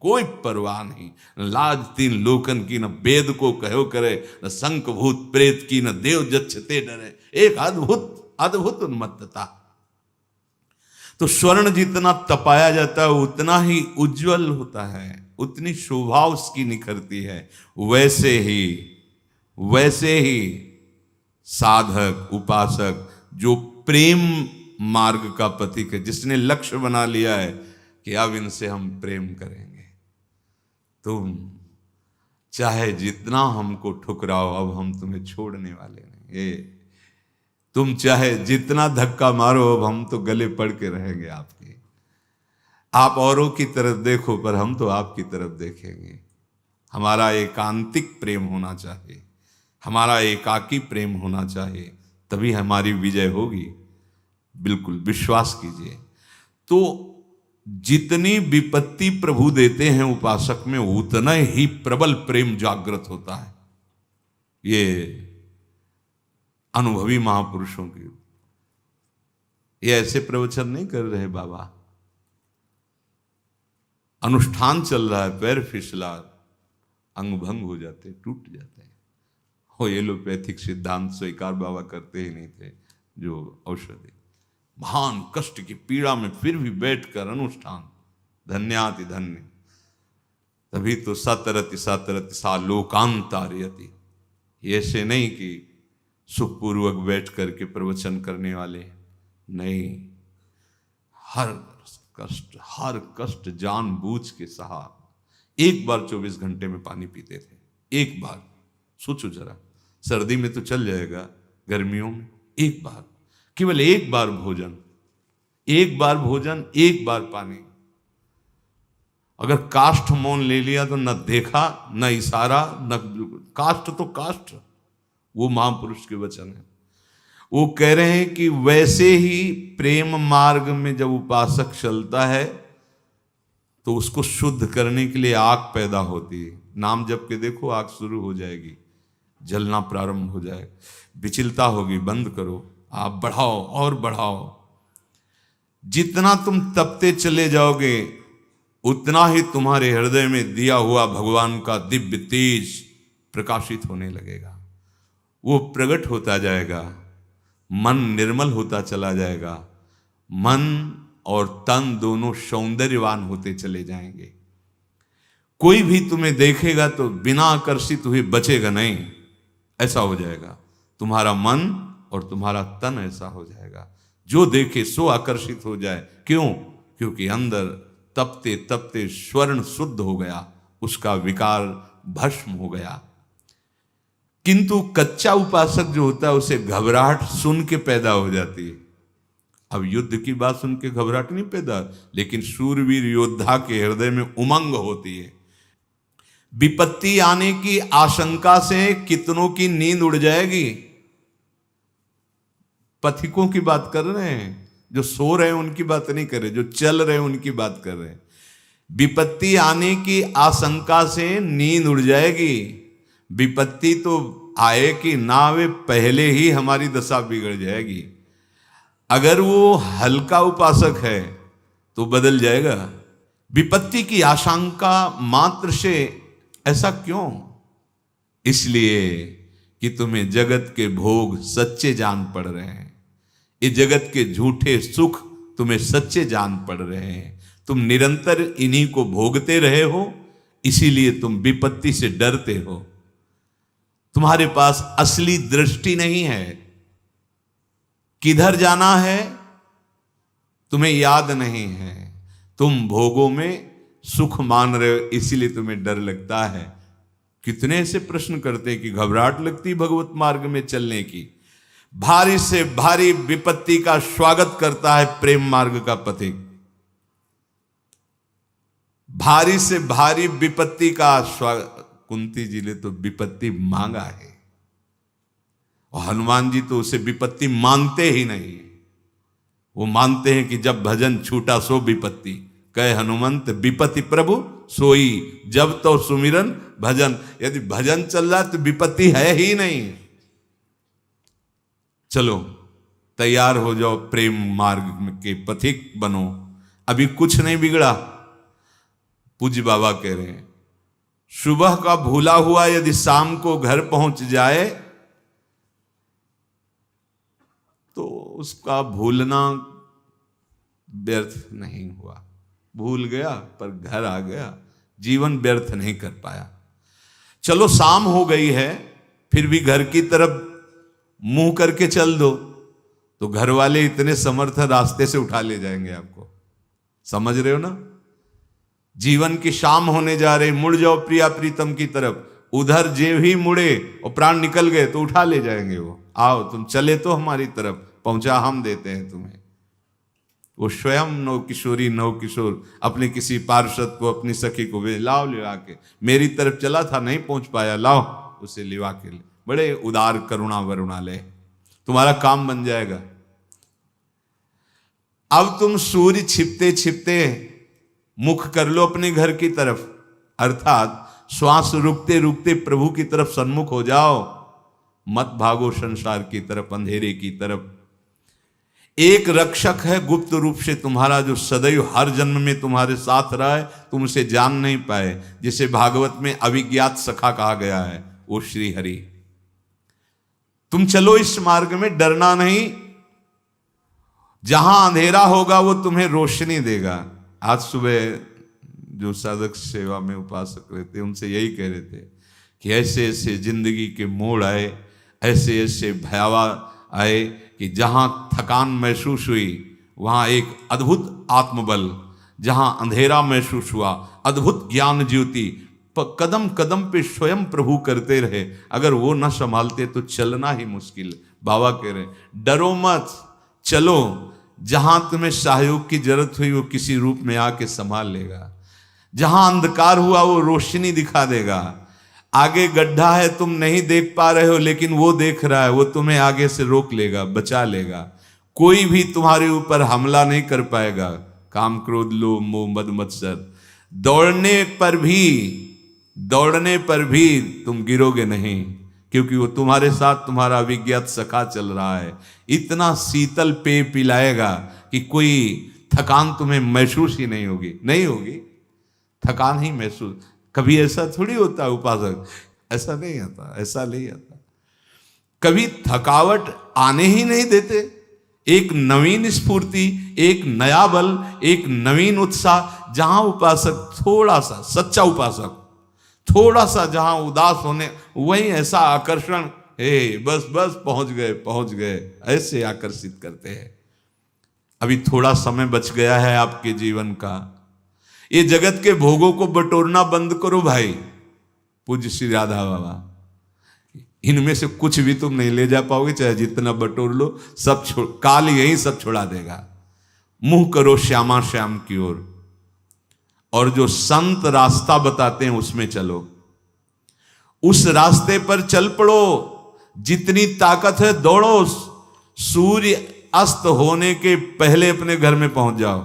कोई परवाह नहीं, लाज तीन लोकन की, न वेद को कहो करे, न शंख भूत प्रेत की, न देव जच्छते डरे। एक अद्भुत अद्भुत उन्मत्तता। तो स्वर्ण जितना तपाया जाता है उतना ही उज्जवल होता है, उतनी शोभा उसकी निखरती है। वैसे ही साधक, उपासक जो प्रेम मार्ग का पथिक है, जिसने लक्ष्य बना लिया है कि अब इनसे हम प्रेम करेंगे, तुम चाहे जितना हमको ठुकराओ, अब हम तुम्हें छोड़ने वाले नहीं। ये तुम चाहे जितना धक्का मारो, अब हम तो गले पड़ के रहेंगे आपके। आप औरों की तरफ देखो, पर हम तो आपकी तरफ देखेंगे। हमारा एकांतिक प्रेम होना चाहिए, हमारा एकाकी प्रेम होना चाहिए, तभी हमारी विजय होगी। बिल्कुल विश्वास कीजिए। तो जितनी विपत्ति प्रभु देते हैं उपासक में, उतना ही प्रबल प्रेम जागृत होता है। ये अनुभवी महापुरुषों की, ये ऐसे प्रवचन नहीं कर रहे बाबा, अनुष्ठान चल रहा है, पैर फिसला, अंग भंग हो जाते, टूट जाते हैं। हो एलोपैथिक सिद्धांत स्वीकार बाबा करते ही नहीं थे। जो औषधि महान कष्ट की पीड़ा में फिर भी बैठकर अनुष्ठान, धन्याति धन्य। तभी तो सतरति सतरति सा लोकांतार्यति। ऐसे नहीं कि सुखपूर्वक बैठ करके प्रवचन करने वाले, नहीं, हर कष्ट जानबूझ के सहा। एक बार 24 घंटे में पानी पीते थे, एक बार। सोचो जरा, सर्दी में तो चल जाएगा, गर्मियों में एक बार, केवल एक बार भोजन, एक बार भोजन, एक बार पानी। अगर काष्ठ मौन ले लिया तो न देखा, न इशारा, न काष्ठ तो काष्ठ। वो महापुरुष के वचन है। वो कह रहे हैं कि वैसे ही प्रेम मार्ग में जब उपासक चलता है तो उसको शुद्ध करने के लिए आग पैदा होती है। नाम जप के देखो, आग शुरू हो जाएगी, जलना प्रारंभ हो जाएगा, विचलता होगी, बंद करो, आप बढ़ाओ और बढ़ाओ। जितना तुम तपते चले जाओगे उतना ही तुम्हारे हृदय में दिया हुआ भगवान का दिव्य तेज प्रकाशित होने लगेगा। वो प्रकट होता जाएगा, मन निर्मल होता चला जाएगा, मन और तन दोनों सौंदर्यवान होते चले जाएंगे। कोई भी तुम्हें देखेगा तो बिना आकर्षित हुए बचेगा नहीं, ऐसा हो जाएगा। तुम्हारा मन और तुम्हारा तन ऐसा हो जाएगा, जो देखे सो आकर्षित हो जाए। क्यों? क्योंकि अंदर तपते तपते स्वर्ण शुद्ध हो गया, उसका विकार भस्म हो गया। किंतु कच्चा उपासक जो होता है उसे घबराहट सुन के पैदा हो जाती है। अब युद्ध की बात सुन के घबराहट नहीं पैदा, लेकिन शूरवीर योद्धा के हृदय में उमंग होती है। विपत्ति आने की आशंका से कितनों की नींद उड़ जाएगी। पथिकों की बात कर रहे हैं, जो सो रहे हैं उनकी बात नहीं कर रहे, जो चल रहे हैं उनकी बात कर रहे हैं। विपत्ति आने की आशंका से नींद उड़ जाएगी। विपत्ति तो आए कि ना आवे, पहले ही हमारी दशा बिगड़ जाएगी। अगर वो हल्का उपासक है तो बदल जाएगा। विपत्ति की आशंका मात्र से, ऐसा क्यों? इसलिए कि तुम्हें जगत के भोग सच्चे जान पड़ रहे हैं, ये जगत के झूठे सुख तुम्हें सच्चे जान पड़ रहे हैं। तुम निरंतर इन्हीं को भोगते रहे हो, इसीलिए तुम विपत्ति से डरते हो। तुम्हारे पास असली दृष्टि नहीं है, किधर जाना है तुम्हें याद नहीं है। तुम भोगों में सुख मान रहे हो, इसीलिए तुम्हें डर लगता है। कितने ऐसे प्रश्न करते हैं कि घबराहट लगती भगवत मार्ग में चलने की। भारी से भारी विपत्ति का स्वागत करता है प्रेम मार्ग का पथिक। भारी से भारी विपत्ति का स्वागत। कुंती जी ने तो विपत्ति मांगा है, और हनुमान जी तो उसे विपत्ति मांगते ही नहीं। वो मानते हैं कि जब भजन छूटा सो विपत्ति, कहे हनुमंत विपत्ति प्रभु सोई, जब तो सुमिरन भजन। यदि भजन चल रहा है तो विपत्ति है ही नहीं। चलो तैयार हो जाओ, प्रेम मार्ग के पथिक बनो, अभी कुछ नहीं बिगड़ा। पूज्य बाबा कह रहे हैं, सुबह का भूला हुआ यदि शाम को घर पहुंच जाए तो उसका भूलना व्यर्थ नहीं हुआ। भूल गया पर घर आ गया, जीवन व्यर्थ नहीं कर पाया। चलो शाम हो गई है, फिर भी घर की तरफ मुंह करके चल दो तो घर वाले इतने समर्थ रास्ते से उठा ले जाएंगे आपको। समझ रहे हो ना? जीवन की शाम होने जा रही, मुड़ जाओ प्रिया प्रीतम की तरफ। उधर जे ही मुड़े और प्राण निकल गए तो उठा ले जाएंगे वो। आओ तुम चले तो हमारी तरफ, पहुंचा हम देते हैं तुम्हें। वो स्वयं नव किशोरी नव किशोर अपने किसी पार्षद को, अपनी सखी को वे लाओ लिवा के, मेरी तरफ चला था नहीं पहुंच पाया, लाओ उसे लिवा के ले। बड़े उदार करुणा वरुणालय, तुम्हारा काम बन जाएगा। अब तुम सूर्य छिपते छिपते मुख कर लो अपने घर की तरफ, अर्थात श्वास रुकते रुकते प्रभु की तरफ सन्मुख हो जाओ। मत भागो संसार की तरफ, अंधेरे की तरफ। एक रक्षक है गुप्त रूप से तुम्हारा, जो सदैव हर जन्म में तुम्हारे साथ रहा है, तुम उसे जान नहीं पाए, जिसे भागवत में अविज्ञात सखा कहा गया है, वो श्री हरि। तुम चलो इस मार्ग में, डरना नहीं, जहां अंधेरा होगा वो तुम्हें रोशनी देगा। आज सुबह जो साधक सेवा में उपासक रहते उनसे यही कह रहे थे कि ऐसे ऐसे जिंदगी के मोड़ आए, ऐसे ऐसे भयावह आए कि जहां थकान महसूस हुई वहां एक अद्भुत आत्मबल, जहां अंधेरा महसूस हुआ अद्भुत ज्ञान ज्योति, कदम कदम पे स्वयं प्रभु करते रहे। अगर वो न संभालते तो चलना ही मुश्किल। बाबा कह रहे डरो मत, चलो, जहां तुम्हें सहयोग की जरूरत हुई वो किसी रूप में आके संभाल लेगा। जहां अंधकार हुआ वो रोशनी दिखा देगा। आगे गड्ढा है, तुम नहीं देख पा रहे हो, लेकिन वो देख रहा है, वो तुम्हें आगे से रोक लेगा, बचा लेगा। कोई भी तुम्हारे ऊपर हमला नहीं कर पाएगा। काम क्रोध लोभ मोह मद मत्सर, दौड़ने पर भी तुम गिरोगे नहीं, क्योंकि वो तुम्हारे साथ तुम्हारा अविज्ञात सखा चल रहा है। इतना शीतल पेय पिलाएगा कि कोई थकान तुम्हें महसूस ही नहीं होगी, थकान ही महसूस। कभी ऐसा थोड़ी होता है उपासक, ऐसा नहीं आता। कभी थकावट आने ही नहीं देते। एक नवीन स्फूर्ति, एक नया बल, एक नवीन उत्साह। जहां उपासक थोड़ा सा, सच्चा उपासक थोड़ा सा जहां उदास होने, वही ऐसा आकर्षण, बस पहुंच गए, ऐसे आकर्षित करते हैं। अभी थोड़ा समय बच गया है आपके जीवन का। ये जगत के भोगों को बटोरना बंद करो भाई। पूज्य श्री राधा बाबा, इनमें से कुछ भी तुम नहीं ले जा पाओगे, चाहे जितना बटोर लो, सब काल यही सब छुड़ा देगा। मुंह करो श्यामा श्याम की ओर, और जो संत रास्ता बताते हैं उसमें चलो, उस रास्ते पर चल पड़ो। जितनी ताकत है दौड़ो, सूर्य अस्त होने के पहले अपने घर में पहुंच जाओ,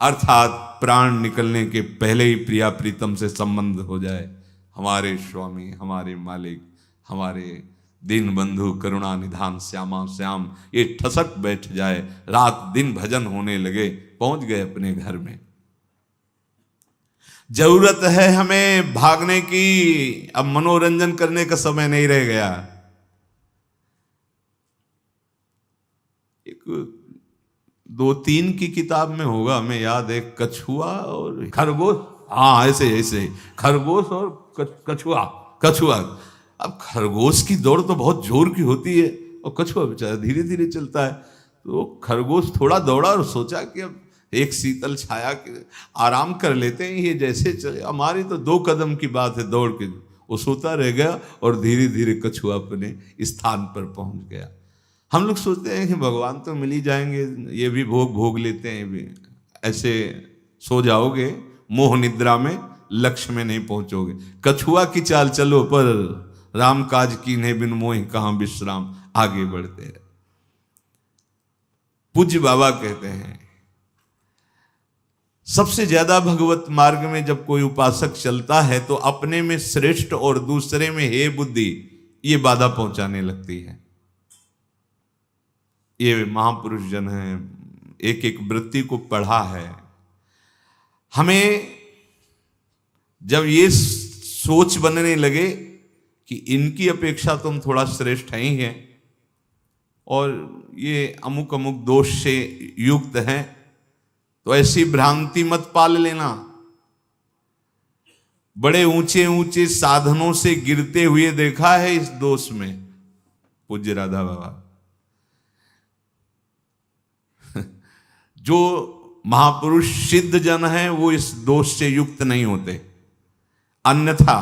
अर्थात प्राण निकलने के पहले ही प्रिया प्रीतम से संबंध हो जाए। हमारे स्वामी, हमारे मालिक, हमारे दीन बंधु करुणा निधान श्यामा श्याम, ये ठसक बैठ जाए, रात दिन भजन होने लगे, पहुंच गए अपने घर में। जरूरत है हमें भागने की, अब मनोरंजन करने का समय नहीं रह गया। एक 2-3 की किताब में होगा, हमें याद है, कछुआ और खरगोश। हाँ, ऐसे खरगोश और कछुआ। अब खरगोश की दौड़ तो बहुत जोर की होती है, और कछुआ बेचारा धीरे धीरे चलता है। तो खरगोश थोड़ा दौड़ा और सोचा कि अब एक शीतल छाया के आराम कर लेते हैं, ये जैसे चले, हमारी तो 2 कदम की बात है दौड़ के। वो सोता रह गया और धीरे धीरे कछुआ अपने स्थान पर पहुंच गया। हम लोग सोचते हैं कि भगवान तो मिल ही जाएंगे, ये भी भोग लेते हैं, भी ऐसे सो जाओगे मोह निद्रा में, लक्ष्य में नहीं पहुंचोगे। कछुआ की चाल चलो, पर राम काज कीन्हे बिन मोहि कहां विश्राम, आगे बढ़ते हैं। पूज्य बाबा कहते हैं सबसे ज्यादा भगवत मार्ग में जब कोई उपासक चलता है तो अपने में श्रेष्ठ और दूसरे में हे बुद्धि, ये बाधा पहुंचाने लगती है। ये महापुरुष जन है, एक एक वृत्ति को पढ़ा है। हमें जब ये सोच बनने लगे कि इनकी अपेक्षा तुम थोड़ा श्रेष्ठ ही हैं और ये अमुक अमुक दोष से युक्त हैं, तो ऐसी भ्रांति मत पाल लेना। बड़े ऊंचे ऊंचे साधनों से गिरते हुए देखा है इस दोष में पूज्य राधा बाबा। जो महापुरुष सिद्ध जन हैं वो इस दोष से युक्त नहीं होते, अन्यथा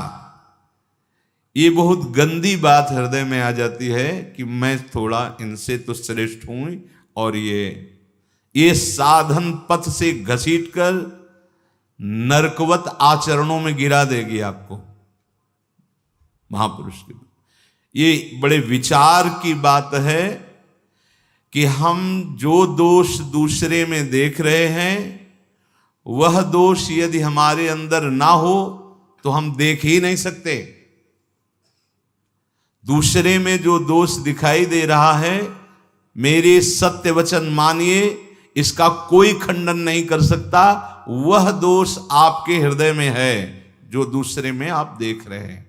ये बहुत गंदी बात हृदय में आ जाती है कि मैं थोड़ा इनसे तो श्रेष्ठ हूं, और ये साधन पथ से घसीटकर नरकवत आचरणों में गिरा देगी आपको। महापुरुष की ये बड़े विचार की बात है कि हम जो दोष दूसरे में देख रहे हैं, वह दोष यदि हमारे अंदर ना हो तो हम देख ही नहीं सकते। दूसरे में जो दोष दिखाई दे रहा है मेरे सत्य वचन मानिए, इसका कोई खंडन नहीं कर सकता। वह दोष आपके हृदय में है जो दूसरे में आप देख रहे हैं।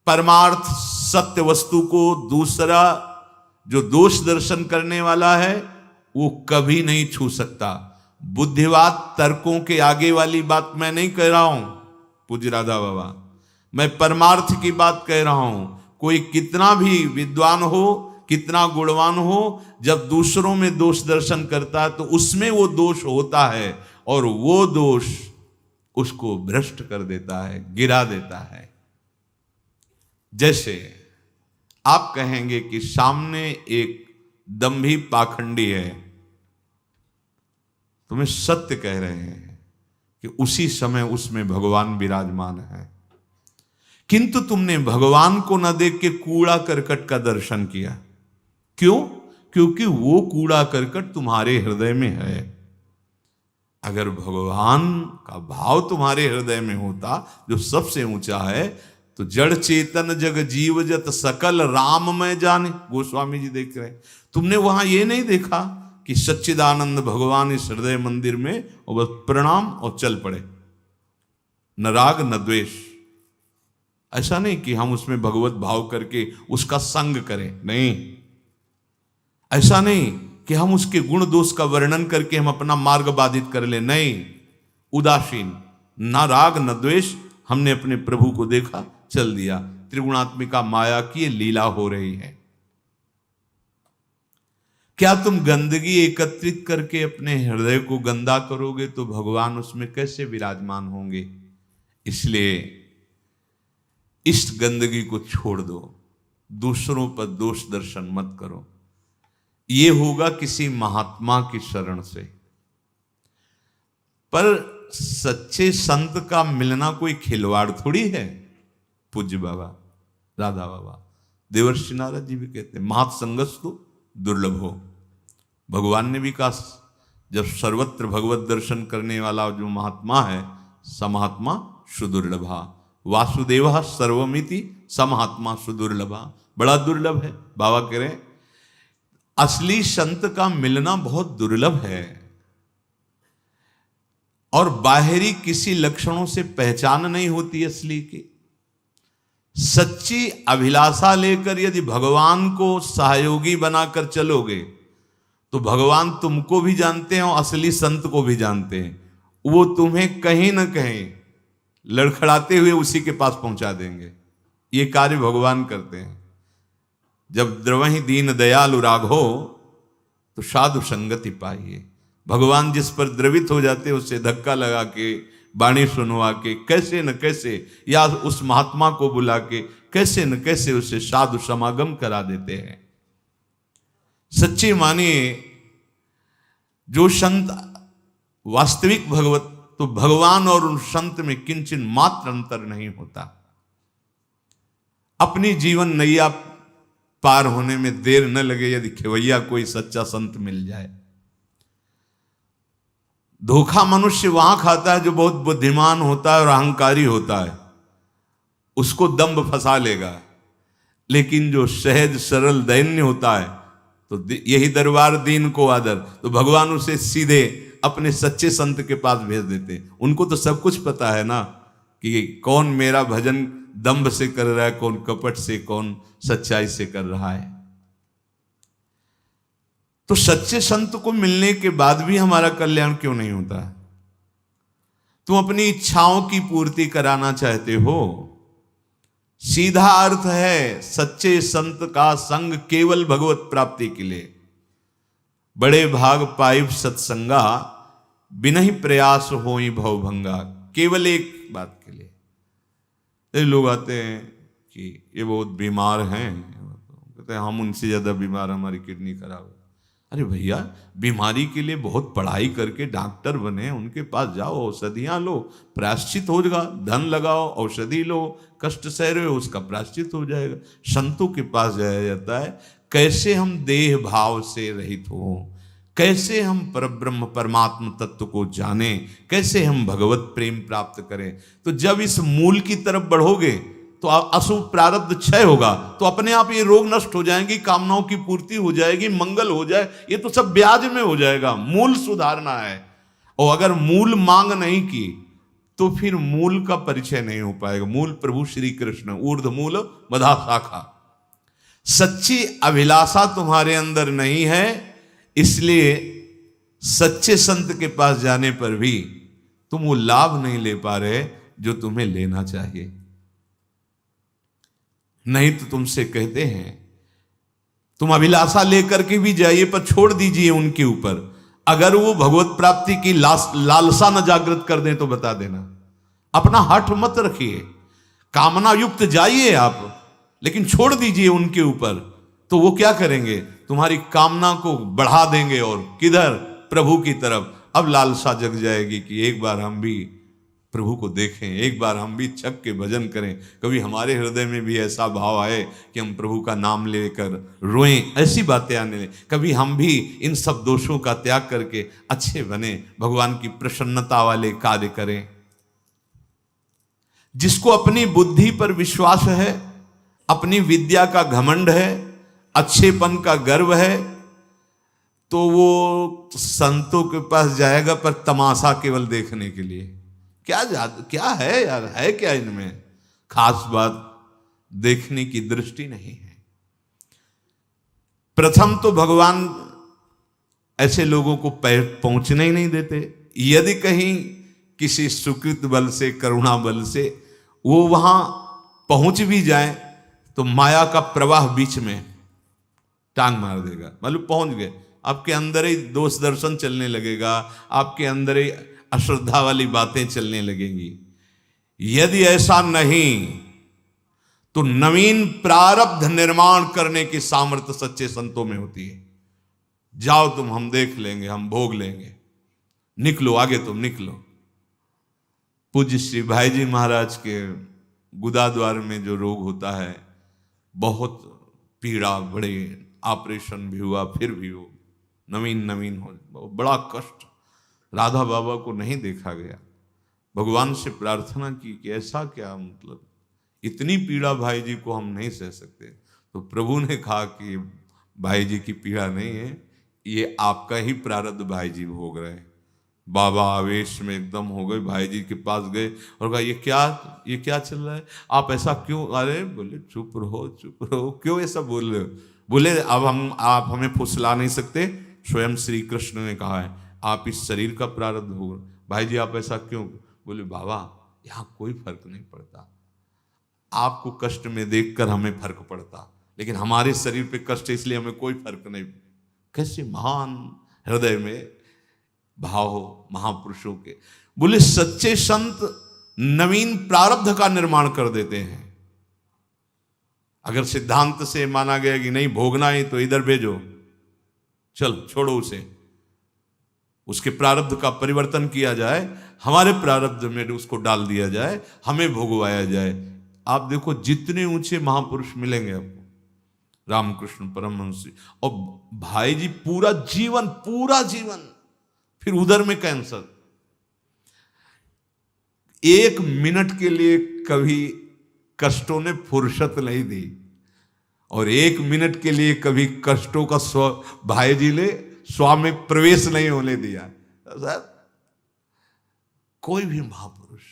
परमार्थ सत्य वस्तु को दूसरा जो दोष दर्शन करने वाला है वो कभी नहीं छू सकता। बुद्धिवाद तर्कों के आगे वाली बात मैं नहीं कह रहा हूं पूज्य राधा बाबा, मैं परमार्थ की बात कह रहा हूं। कोई कितना भी विद्वान हो, कितना गुणवान हो, जब दूसरों में दोष दर्शन करता है तो उसमें वो दोष होता है और वो दोष उसको भ्रष्ट कर देता है, गिरा देता है। जैसे आप कहेंगे कि सामने एक दंभी पाखंडी है, तुम्हें सत्य कह रहे हैं कि उसी समय उसमें भगवान विराजमान है, किंतु तुमने भगवान को न देख के कूड़ा करकट का दर्शन किया। क्यों? क्योंकि वो कूड़ा करकट तुम्हारे हृदय में है। अगर भगवान का भाव तुम्हारे हृदय में होता जो सबसे ऊंचा है, तो जड़ चेतन जग जीव जत सकल राम में जाने, गोस्वामी जी देख रहे हैं। तुमने वहां ये नहीं देखा कि सच्चिदानंद भगवान इस हृदय मंदिर में और बस प्रणाम और चल पड़े, न राग न द्वेष। ऐसा नहीं कि हम उसमें भगवत भाव करके उसका संग करें, नहीं। ऐसा नहीं कि हम उसके गुण दोष का वर्णन करके हम अपना मार्ग बाधित कर ले, नहीं। उदासीन, न राग न द्वेष, हमने अपने प्रभु को देखा, चल दिया। त्रिगुणात्मिका माया की लीला हो रही है। क्या तुम गंदगी एकत्रित करके अपने हृदय को गंदा करोगे तो भगवान उसमें कैसे विराजमान होंगे? इसलिए इस गंदगी को छोड़ दो, दूसरों पर दोष दर्शन मत करो। ये होगा किसी महात्मा की शरण से। पर सच्चे संत का मिलना कोई खिलवाड़ थोड़ी है। पूज्य बाबा राधा बाबा देवर्षि नारद जी भी कहते हैं, महत्संगस्तु दुर्लभ हो। भगवान ने भी कहा, जब सर्वत्र भगवत दर्शन करने वाला जो महात्मा है, समहात्मा सुदुर्लभा। वासुदेव सर्वमिति समहात्मा सुदुर्लभा। बड़ा दुर्लभ है। बाबा कह रहे हैं असली संत का मिलना बहुत दुर्लभ है, और बाहरी किसी लक्षणों से पहचान नहीं होती असली की। सच्ची अभिलाषा लेकर यदि भगवान को सहयोगी बनाकर चलोगे तो भगवान तुमको भी जानते हैं और असली संत को भी जानते हैं। वो तुम्हें कहीं ना कहीं लड़खड़ाते हुए उसी के पास पहुंचा देंगे। ये कार्य भगवान करते हैं। जब द्रवहि दीन दयालु राघो तो साधु संगति पाइए। भगवान जिस पर द्रवित हो जाते हैं उससे धक्का लगा के, वाणी सुनवा के, कैसे न कैसे, या उस महात्मा को बुला के कैसे न कैसे उसे साधु समागम करा देते हैं। सच्ची मानिए, जो संत वास्तविक भगवत, तो भगवान और उन संत में किंचन मात्र अंतर नहीं होता। अपनी जीवन नैया पार होने में देर न लगे यदि खेवैया कोई सच्चा संत मिल जाए। धोखा मनुष्य वहां खाता है जो बहुत बुद्धिमान होता है और अहंकारी होता है, उसको दंभ फंसा लेगा। लेकिन जो सहज सरल दैन्य होता है, तो यही दरबार दीन को आदर, तो भगवान उसे सीधे अपने सच्चे संत के पास भेज देते। उनको तो सब कुछ पता है ना कि कौन मेरा भजन दंभ से कर रहा है, कौन कपट से, कौन सच्चाई से कर रहा है। तो सच्चे संत को मिलने के बाद भी हमारा कल्याण क्यों नहीं होता? तुम अपनी इच्छाओं की पूर्ति कराना चाहते हो। सीधा अर्थ है सच्चे संत का संग केवल भगवत प्राप्ति के लिए। बड़े भाग पाइब सत्संगा, बिनहि प्रयास होई भवभंगा। केवल एक बात के लिए। लोग आते हैं कि ये बहुत बीमार हैं, कहते हैं हम उनसे ज्यादा बीमार, हमारी किडनी खराब है। अरे भैया, बीमारी के लिए बहुत पढ़ाई करके डॉक्टर बने, उनके पास जाओ, औषधियां लो, प्रायश्चित हो जाएगा। धन लगाओ, औषधि लो, कष्ट सह रहे हो उसका प्रायश्चित हो जाएगा। संतों के पास जाया जाता है कैसे हम देह भाव से रहित हो, कैसे हम परब्रह्म परमात्म तत्व को जाने, कैसे हम भगवत प्रेम प्राप्त करें। तो जब इस मूल की तरफ बढ़ोगे तो अशुभ प्रारब्ध क्षय होगा, तो अपने आप ये रोग नष्ट हो जाएंगी, कामनाओं की पूर्ति हो जाएगी, मंगल हो जाए, ये तो सब ब्याज में हो जाएगा। मूल सुधारना है। और अगर मूल मांग नहीं की तो फिर मूल का परिचय नहीं हो पाएगा। मूल प्रभु श्री कृष्ण, ऊर्ध्व मूल मधा शाखा। सच्ची अभिलाषा तुम्हारे अंदर नहीं है, इसलिए सच्चे संत के पास जाने पर भी तुम वो लाभ नहीं ले पा रहे जो तुम्हें लेना चाहिए। नहीं तो तुमसे कहते हैं तुम अभिलाषा लेकर के भी जाइए, पर छोड़ दीजिए उनके ऊपर। अगर वो भगवत प्राप्ति की लालसा न जागृत कर दें तो बता देना। अपना हठ मत रखिए, कामना युक्त जाइए आप, लेकिन छोड़ दीजिए उनके ऊपर। तो वो क्या करेंगे? तुम्हारी कामना को बढ़ा देंगे, और किधर? प्रभु की तरफ। अब लालसा जग जाएगी कि एक बार हम भी प्रभु को देखें, एक बार हम भी छक के भजन करें। कभी हमारे हृदय में भी ऐसा भाव आए कि हम प्रभु का नाम लेकर रोएं, ऐसी बातें आने लगे। कभी हम भी इन सब दोषों का त्याग करके अच्छे बने, भगवान की प्रसन्नता वाले कार्य करें। जिसको अपनी बुद्धि पर विश्वास है, अपनी विद्या का घमंड है, अच्छेपन का गर्व है, तो वो संतों के पास जाएगा, पर तमाशा केवल देखने के लिए। क्या है यार, है क्या इनमें खास बात? देखने की दृष्टि नहीं है। प्रथम तो भगवान ऐसे लोगों को पहुंचने ही नहीं देते। यदि कहीं किसी सुकृत बल से, करुणा बल से वो वहां पहुंच भी जाए, तो माया का प्रवाह बीच में टांग मार देगा। मतलब पहुंच गए, आपके अंदर ही दोष दर्शन चलने लगेगा, आपके अंदर ही अश्रद्धा वाली बातें चलने लगेंगी। यदि ऐसा नहीं, तो नवीन प्रारब्ध निर्माण करने की सामर्थ्य सच्चे संतों में होती है। जाओ तुम, हम देख लेंगे, हम भोग लेंगे, निकलो आगे, तुम निकलो। पूज्य श्री भाई जी महाराज के गुदाद्वार में जो रोग होता है, बहुत पीड़ा, बड़े ऑपरेशन भी हुआ, फिर भी वो नवीन हो, बड़ा कष्ट। राधा बाबा को नहीं देखा गया। भगवान से प्रार्थना की कि ऐसा क्या, मतलब इतनी पीड़ा भाई जी को हम नहीं सह सकते। तो प्रभु ने कहा कि भाई जी की पीड़ा नहीं है, ये आपका ही प्रारब्ध भाई जी भोग रहे हैं। बाबा आवेश में एकदम हो गए, भाई जी के पास गए और कहा ये क्या चल रहा है, आप ऐसा क्यों? अरे बोले चुप रहो, क्यों ऐसा बोल रहे हो? बोले अब आप हमें फुसला नहीं सकते, स्वयं श्री कृष्ण ने कहा है आप इस शरीर का प्रारब्ध भोग। भाई जी आप ऐसा क्यों? बोले बाबा यहाँ कोई फर्क नहीं पड़ता, आपको कष्ट में देखकर हमें फर्क पड़ता, लेकिन हमारे शरीर पे कष्ट है इसलिए हमें कोई फर्क नहीं। कैसे महान हृदय में भाव हो महापुरुषों के। बोले सच्चे संत नवीन प्रारब्ध का निर्माण कर देते हैं। अगर सिद्धांत से माना गया कि नहीं भोगना ही, तो इधर भेजो, चल छोड़ो उसे, उसके प्रारब्ध का परिवर्तन किया जाए, हमारे प्रारब्ध में उसको डाल दिया जाए, हमें भोगवाया जाए। आप देखो जितने ऊंचे महापुरुष मिलेंगे आपको, रामकृष्ण परमहंस, और भाई जी पूरा जीवन, फिर उधर में कैंसर। 1 मिनट के लिए कभी कष्टों ने फुर्सत नहीं दी, और 1 मिनट के लिए कभी कष्टों का भाई जी ने स्व में प्रवेश नहीं होने दिया। सर कोई भी महापुरुष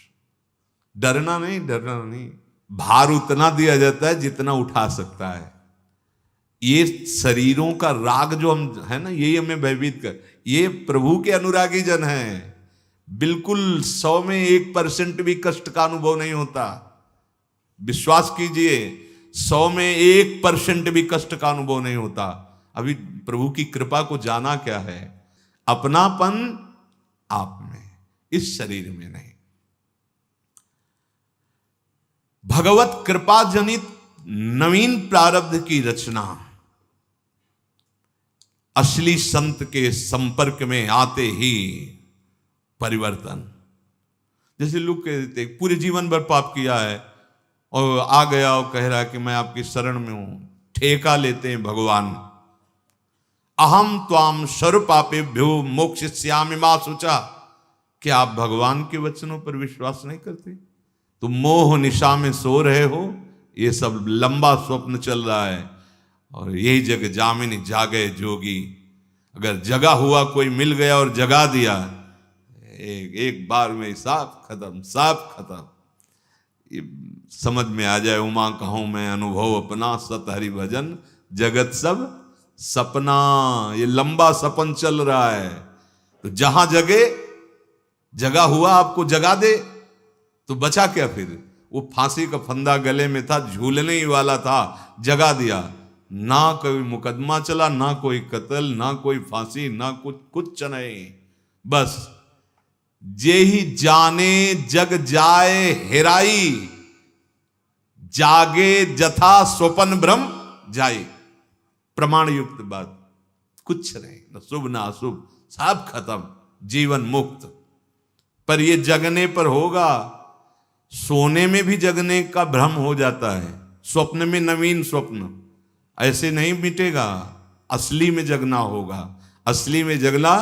डरना नहीं, भार उतना दिया जाता है जितना उठा सकता है। ये शरीरों का राग जो हम है ना, यही हमें भयभीत कर। ये प्रभु के अनुरागी जन हैं, बिल्कुल 100 में 1% भी कष्ट का अनुभव नहीं होता। विश्वास कीजिए, 100 में 1% भी कष्ट का अनुभव नहीं होता। अभी प्रभु की कृपा को जाना क्या है? अपनापन आप में, इस शरीर में नहीं। भगवत कृपा जनित नवीन प्रारब्ध की रचना असली संत के संपर्क में आते ही परिवर्तन। जैसे लोग कहते पूरे जीवन भर पाप किया है और आ गया और कह रहा कि मैं आपकी शरण में हूं, ठेका लेते हैं भगवान। अहम त्वाम सर्वपापेभ्यो मोक्षयिष्यामि मा शुचा। क्या आप भगवान के वचनों पर विश्वास नहीं करते? तुम मोह निशा में सो रहे हो, ये सब लंबा स्वप्न चल रहा है। और यही जग जामिनी जागे जोगी, अगर जगा हुआ कोई मिल गया और जगा दिया, एक बार में साफ खत्म, साफ खत्म। ये समझ में आ जाए, उमा कहूं मैं अनुभव अपना, सत हरि भजन जगत सब सपना। ये लंबा सपन चल रहा है, तो जहां जगे, जगा हुआ आपको जगा दे तो बचा क्या फिर? वो फांसी का फंदा गले में था, झूलने ही वाला था, जगा दिया। ना कोई मुकदमा चला, ना कोई कत्ल, ना कोई फांसी, ना कुछ नहीं। बस जे ही जाने जग जाए हेराई, जागे जथा स्वपन ब्रह्म जाई। प्रमाण युक्त बात, कुछ नहीं, न शुभ न अशुभ, सब खत्म, जीवन मुक्त। पर ये जगने पर होगा। सोने में भी जगने का भ्रम हो जाता है, स्वप्न में नवीन स्वप्न, ऐसे नहीं मिटेगा। असली में जगना होगा। असली में जगना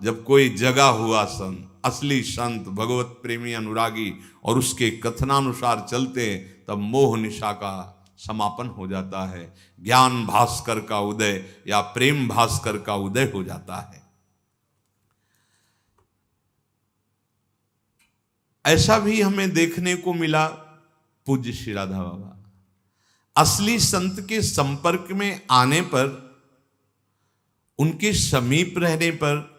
जब कोई जगा हुआ संत, असली संत, भगवत प्रेमी अनुरागी और उसके कथनानुसार चलते, तब मोह निशा का समापन हो जाता है, ज्ञान भास्कर का उदय या प्रेम भास्कर का उदय हो जाता है। ऐसा भी हमें देखने को मिला पूज्य श्री राधा बाबा। असली संत के संपर्क में आने पर, उनके समीप रहने पर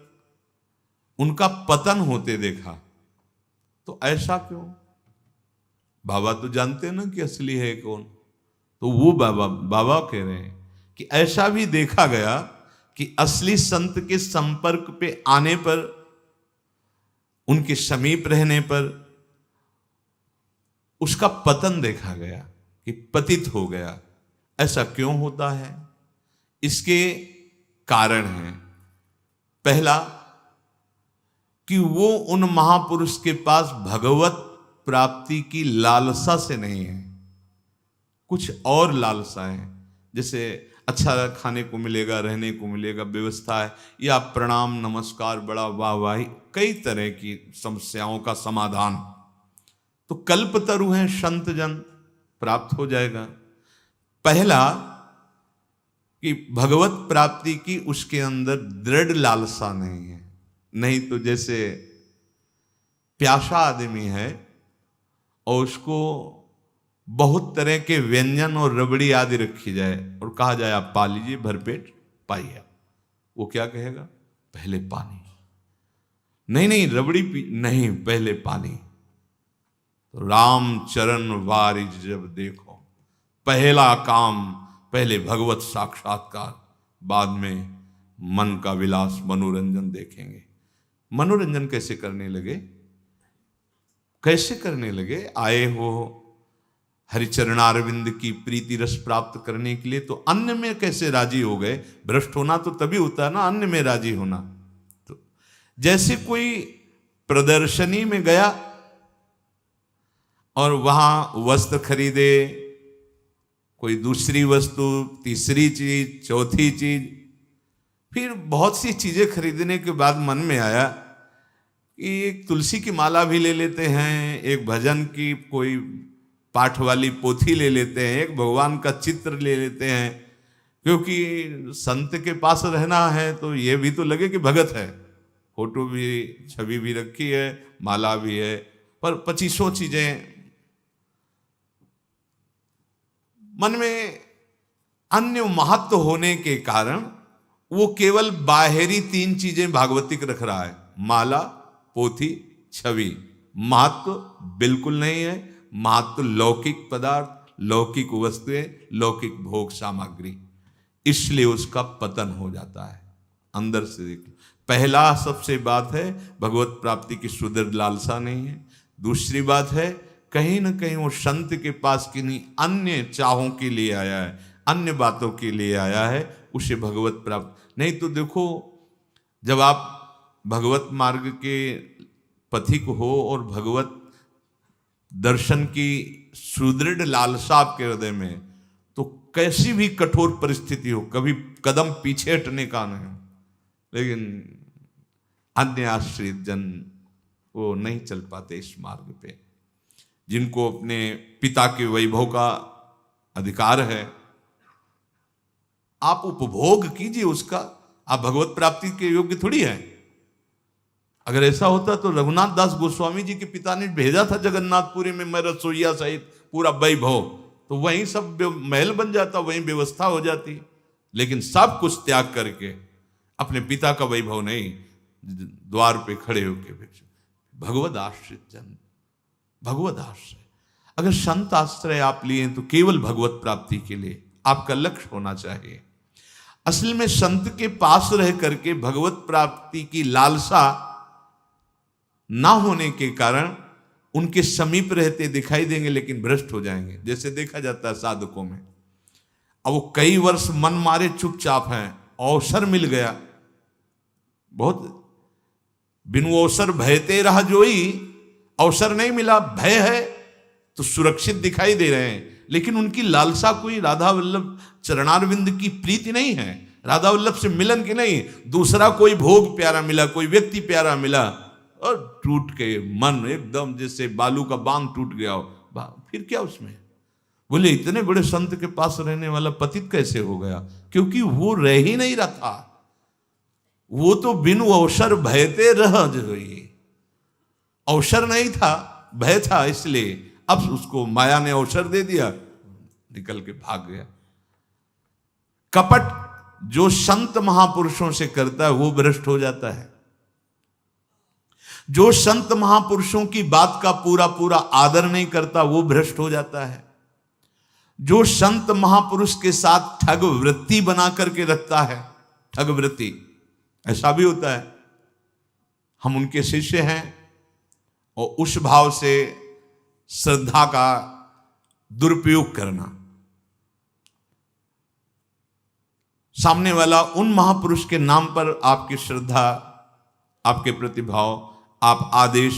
उनका पतन होते देखा। तो ऐसा क्यों? बाबा तो जानते हैं ना कि असली है कौन। तो वो बाबा कह रहे हैं कि ऐसा भी देखा गया कि असली संत के संपर्क पे आने पर, उनके समीप रहने पर उसका पतन देखा गया, कि पतित हो गया। ऐसा क्यों होता है? इसके कारण हैं। पहला, कि वो उन महापुरुष के पास भगवत प्राप्ति की लालसा से नहीं है, कुछ और लालसा है। जैसे अच्छा खाने को मिलेगा, रहने को मिलेगा, व्यवस्था है, या प्रणाम नमस्कार, बड़ा वाहवाही, कई तरह की समस्याओं का समाधान। तो कल्पतरु हैं संत जन, प्राप्त हो जाएगा। पहला, कि भगवत प्राप्ति की उसके अंदर दृढ़ लालसा नहीं है। नहीं तो जैसे प्यासा आदमी है और उसको बहुत तरह के व्यंजन और रबड़ी आदि रखी जाए और कहा जाए आप पा लीजिए, भरपेट पाइए, वो क्या कहेगा? पहले पानी। नहीं, रबड़ी नहीं, पहले पानी। तो राम चरण वारिज जब देखो, पहला काम पहले भगवत साक्षात्कार, बाद में मन का विलास मनोरंजन देखेंगे। मनोरंजन कैसे करने लगे? कैसे करने लगे? आए हो हरिचरणारविंद की प्रीति रस प्राप्त करने के लिए, तो अन्न में कैसे राजी हो गए? भ्रष्ट होना तो तभी होता है ना, अन्न में राजी होना। तो जैसे कोई प्रदर्शनी में गया और वहां वस्त्र खरीदे, कोई दूसरी वस्तु, तीसरी चीज, चौथी चीज, फिर बहुत सी चीजें खरीदने के बाद मन में आया कि एक तुलसी की माला भी ले लेते हैं, एक भजन की कोई पाठ वाली पोथी ले लेते हैं, एक भगवान का चित्र ले लेते हैं, क्योंकि संत के पास रहना है तो ये भी तो लगे कि भगत है। फोटो भी, छवि भी रखी है, माला भी है, पर 2500 चीजें मन में अन्य महत्व होने के कारण वो केवल बाहरी 3 चीजें भागवतिक रख रहा है, माला, पोथी, छवि। महत्व बिल्कुल नहीं है। महत्व लौकिक पदार्थ, लौकिक वस्तुएं, लौकिक भोग सामग्री, इसलिए उसका पतन हो जाता है। अंदर से देख लो। पहला सबसे बात है, भगवत प्राप्ति की सुदृढ़ लालसा नहीं है। दूसरी बात है, कहीं ना कहीं वो संत के पास किन्हीं अन्य चाहों के लिए आया है, अन्य बातों के लिए आया है, उसे भगवत प्राप्त नहीं। तो देखो, जब आप भगवत मार्ग के पथिक हो और भगवत दर्शन की सुदृढ़ लालसा आपके हृदय में, तो कैसी भी कठोर परिस्थिति हो, कभी कदम पीछे हटने का नहीं। लेकिन अन्य आश्रित जन वो नहीं चल पाते इस मार्ग पे, जिनको अपने पिता के वैभव का अधिकार है, आप उपभोग कीजिए उसका। आप भगवत प्राप्ति के योग्य थोड़ी है। अगर ऐसा होता तो रघुनाथ दास गोस्वामी जी के पिता ने भेजा था जगन्नाथपुरी में, मैं रसोईया सहित पूरा वैभव, तो वहीं सब महल बन जाता, वहीं व्यवस्था हो जाती। लेकिन सब कुछ त्याग करके अपने पिता का वैभव नहीं, द्वार पे खड़े होके भगवद आश्रित जन, भगवद आश्रय। अगर संत आश्रय आप लिए तो केवल भगवत प्राप्ति के लिए आपका लक्ष्य होना चाहिए। असल में संत के पास रह करके भगवत प्राप्ति की लालसा ना होने के कारण उनके समीप रहते दिखाई देंगे, लेकिन भ्रष्ट हो जाएंगे। जैसे देखा जाता है साधकों में, अब वो कई वर्ष मन मारे चुपचाप हैं, अवसर मिल गया, बहुत बिनु अवसर भयते रहा जोई, अवसर नहीं मिला, भय है तो सुरक्षित दिखाई दे रहे हैं, लेकिन उनकी लालसा कोई राधा वल्लभ चरणारविंद की प्रीति नहीं है, राधा वल्लभ से मिलन की नहीं। दूसरा कोई भोग प्यारा मिला, कोई व्यक्ति प्यारा मिला, और टूट के मन एकदम जैसे बालू का बांध टूट गया हो, फिर क्या उसमें। बोले इतने बड़े संत के पास रहने वाला पतित कैसे हो गया? क्योंकि वो रह ही नहीं रहा था, वो तो बिनु अवसर भयते रह जोई, अवसर नहीं था, भय था, इसलिए अब उसको माया ने अवसर दे दिया, निकल के भाग गया। कपट जो संत महापुरुषों से करता है वो भ्रष्ट हो जाता है। जो संत महापुरुषों की बात का पूरा पूरा आदर नहीं करता वो भ्रष्ट हो जाता है। जो संत महापुरुष के साथ ठग वृत्ति बना करके रखता है, ठग वृत्ति, ऐसा भी होता है। हम उनके शिष्य हैं और उस भाव से श्रद्धा का दुरुपयोग करना, सामने वाला उन महापुरुष के नाम पर आपकी श्रद्धा, आपके प्रतिभाव, आप आदेश,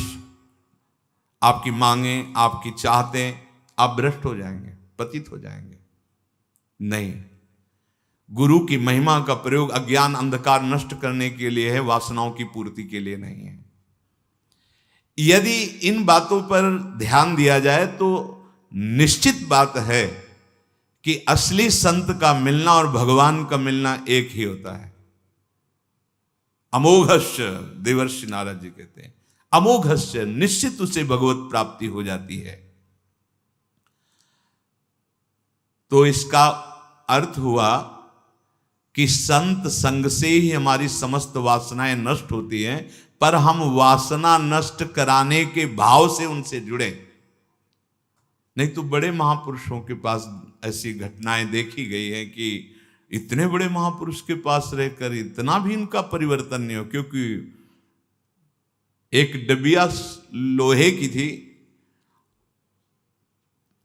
आपकी मांगे, आपकी चाहतें, आप भ्रष्ट हो जाएंगे, पतित हो जाएंगे। नहीं, गुरु की महिमा का प्रयोग अज्ञान अंधकार नष्ट करने के लिए है, वासनाओं की पूर्ति के लिए नहीं है। यदि इन बातों पर ध्यान दिया जाए तो निश्चित बात है कि असली संत का मिलना और भगवान का मिलना एक ही होता है। अमोघस्य, देवर्षि नारद जी कहते हैं, अमोघस्य, निश्चित उसे भगवत प्राप्ति हो जाती है। तो इसका अर्थ हुआ कि संत संग से ही हमारी समस्त वासनाएं नष्ट होती हैं, पर हम वासना नष्ट कराने के भाव से उनसे जुड़े। नहीं तो बड़े महापुरुषों के पास ऐसी घटनाएं देखी गई हैं कि इतने बड़े महापुरुष के पास रहकर इतना भी इनका परिवर्तन नहीं हो, क्योंकि एक डबिया लोहे की थी,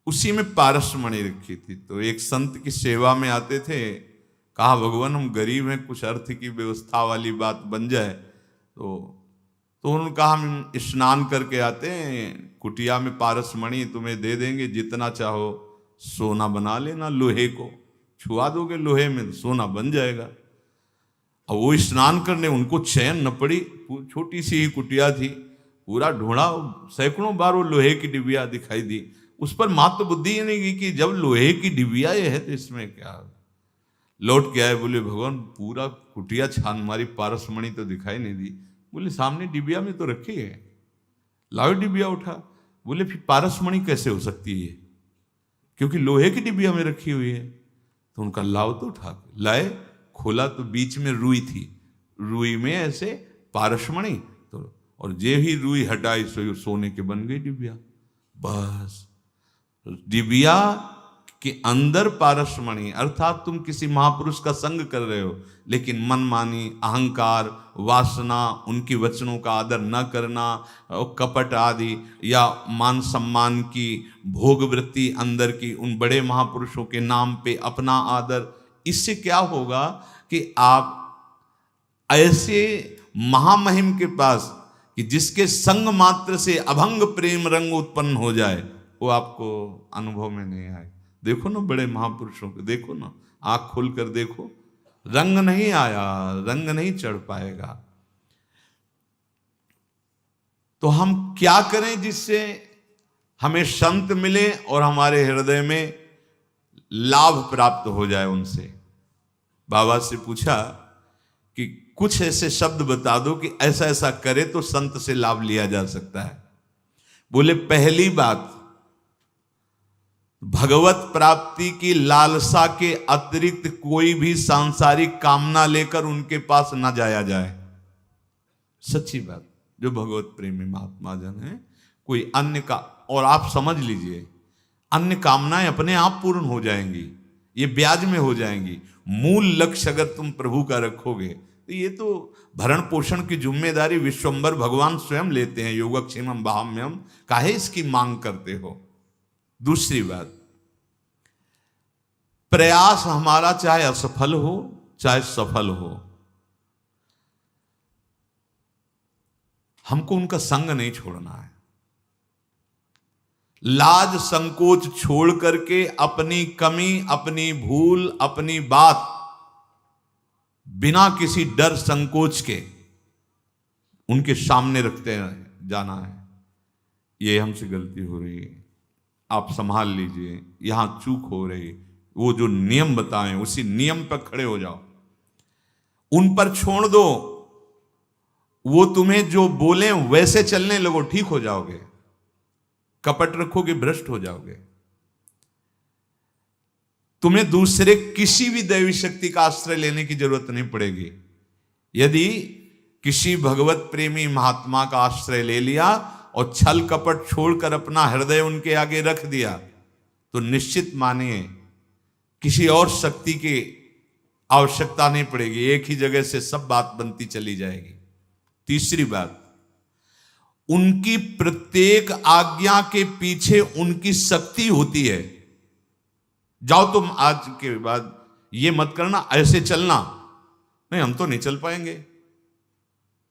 उसी में पारसमणि रखी थी। तो एक संत की सेवा में आते थे, कहा भगवान हम गरीब हैं, कुछ अर्थ की व्यवस्था वाली बात बन जाए। तो उन्होंने कहा हम स्नान करके आते हैं, कुटिया में पारसमणि तुम्हें दे देंगे, जितना चाहो सोना बना लेना, लोहे को छुआ दोगे लोहे में सोना बन जाएगा। अब वो स्नान करने, उनको चैन न पड़ी, छोटी सी ही कुटिया थी, पूरा ढूंढा, सैकड़ों बार वो लोहे की डिबिया दिखाई दी, उस पर मात्र बुद्धि ही नहीं गई कि जब लोहे की डिबिया ये है तो इसमें क्या। लौट के आए, बोले भगवान पूरा कुटिया छान मारी, पारसमणि तो दिखाई नहीं दी। बोले सामने डिबिया में तो रखी है, लाओ डिबिया उठा। बोले फिर पारसमणि कैसे हो सकती है, क्योंकि लोहे की डिबिया में रखी हुई है। तो उनका लाओ तो उठा, लाए, खोला तो बीच में रुई थी, रुई में ऐसे पारसमणि, तो और जे ही रुई हटाई सो सोने के बन गई डिबिया। बस डिबिया के अंदर पारसमणि, अर्थात तुम किसी महापुरुष का संग कर रहे हो, लेकिन मनमानी, अहंकार, वासना, उनके वचनों का आदर न करना, कपट आदि, या मान सम्मान की भोग वृत्ति अंदर की, उन बड़े महापुरुषों के नाम पे अपना आदर, इससे क्या होगा कि आप ऐसे महामहिम के पास कि जिसके संग मात्र से अभंग प्रेम रंग उत्पन्न हो जाए, वो आपको अनुभव में नहीं आए। देखो ना बड़े महापुरुषों को, देखो ना, आंख खोल कर देखो, रंग नहीं आया, रंग नहीं चढ़ पाएगा। तो हम क्या करें जिससे हमें संत मिले और हमारे हृदय में लाभ प्राप्त हो जाए उनसे। बाबा से पूछा कि कुछ ऐसे शब्द बता दो कि ऐसा ऐसा करे तो संत से लाभ लिया जा सकता है। बोले पहली बात, भगवत प्राप्ति की लालसा के अतिरिक्त कोई भी सांसारिक कामना लेकर उनके पास ना जाया जाए। सच्ची बात, जो भगवत प्रेमी महात्मा जन है, कोई अन्य का, और आप समझ लीजिए अन्य कामनाएं अपने आप पूर्ण हो जाएंगी, ये ब्याज में हो जाएंगी। मूल लक्ष्य अगर तुम प्रभु का रखोगे तो ये तो भरण पोषण की जिम्मेदारी विश्वम्बर भगवान स्वयं लेते हैं। योगक्षेमम बाह्यम, काहे इसकी मांग करते हो। दूसरी बात, प्रयास हमारा चाहे असफल हो चाहे सफल हो, हमको उनका संग नहीं छोड़ना है। लाज संकोच छोड़ करके अपनी कमी, अपनी भूल, अपनी बात बिना किसी डर संकोच के उनके सामने रखते जाना है। ये हमसे गलती हो रही है, आप संभाल लीजिए, यहां चूक हो रही, वो जो नियम बताएं उसी नियम पर खड़े हो जाओ, उन पर छोड़ दो। वो तुम्हें जो बोले वैसे चलने लगो, ठीक हो जाओगे। कपट रखोगे भ्रष्ट हो जाओगे। तुम्हें दूसरे किसी भी दैवी शक्ति का आश्रय लेने की जरूरत नहीं पड़ेगी। यदि किसी भगवत प्रेमी महात्मा का आश्रय ले लिया और छल कपट छोड़कर अपना हृदय उनके आगे रख दिया तो निश्चित मानिए किसी और शक्ति की आवश्यकता नहीं पड़ेगी, एक ही जगह से सब बात बनती चली जाएगी। तीसरी बात, उनकी प्रत्येक आज्ञा के पीछे उनकी शक्ति होती है। जाओ तुम आज के बाद ये मत करना, ऐसे चलना, नहीं हम तो नहीं चल पाएंगे,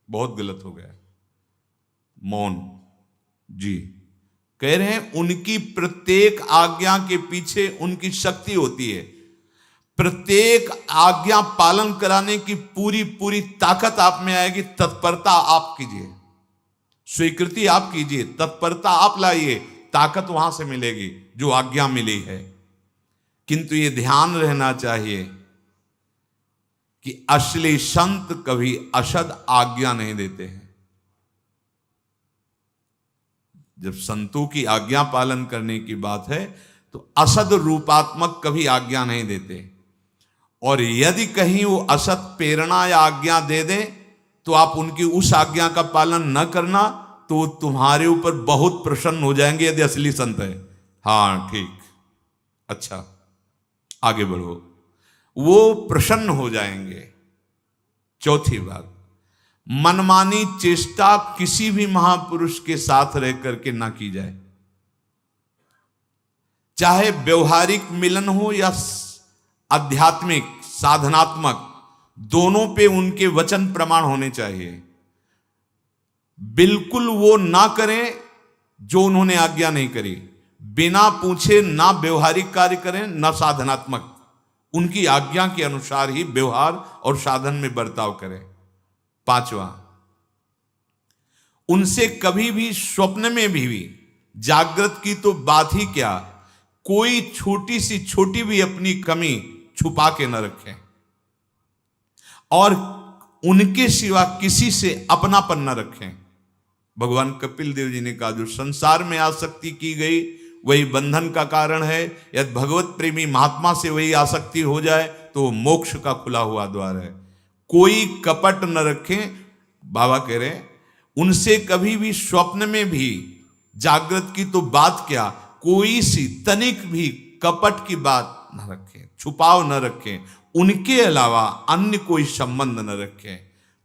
बहुत गलत हो गया। मौन जी कह रहे हैं उनकी प्रत्येक आज्ञा के पीछे उनकी शक्ति होती है। प्रत्येक आज्ञा पालन कराने की पूरी पूरी ताकत आप में आएगी। तत्परता आप कीजिए, स्वीकृति आप कीजिए, तत्परता आप लाइए, ताकत वहां से मिलेगी जो आज्ञा मिली है। किंतु ये ध्यान रहना चाहिए कि असली संत कभी असद आज्ञा नहीं देते हैं। जब संतों की आज्ञा पालन करने की बात है तो असद रूपात्मक कभी आज्ञा नहीं देते। और यदि कहीं वो असत प्रेरणा या आज्ञा दे दें तो आप उनकी उस आज्ञा का पालन न करना तो वो तुम्हारे ऊपर बहुत प्रसन्न हो जाएंगे यदि असली संत है। हाँ ठीक, अच्छा आगे बढ़ो, वो प्रसन्न हो जाएंगे। चौथी बात, मनमानी चेष्टा किसी भी महापुरुष के साथ रह करके ना की जाए। चाहे व्यवहारिक मिलन हो या आध्यात्मिक साधनात्मक, दोनों पे उनके वचन प्रमाण होने चाहिए। बिल्कुल वो ना करें जो उन्होंने आज्ञा नहीं करी, बिना पूछे ना व्यवहारिक कार्य करें ना साधनात्मक, उनकी आज्ञा के अनुसार ही व्यवहार और साधन में बर्ताव करें। पांचवा, उनसे कभी भी स्वप्न में भी जागृत की तो बात ही क्या, कोई छोटी सी छोटी भी अपनी कमी छुपा के न रखें और उनके सिवा किसी से अपनापन न रखें। भगवान कपिल देव जी ने कहा जो संसार में आसक्ति की गई वही बंधन का कारण है, यदि भगवत प्रेमी महात्मा से वही आसक्ति हो जाए तो मोक्ष का खुला हुआ द्वार है। कोई कपट न रखें। बाबा कह रहे हैं उनसे कभी भी स्वप्न में भी जागृत की तो बात क्या, कोई सी तनिक भी कपट की बात न रखें, छुपाव न रखें, उनके अलावा अन्य कोई संबंध न रखें।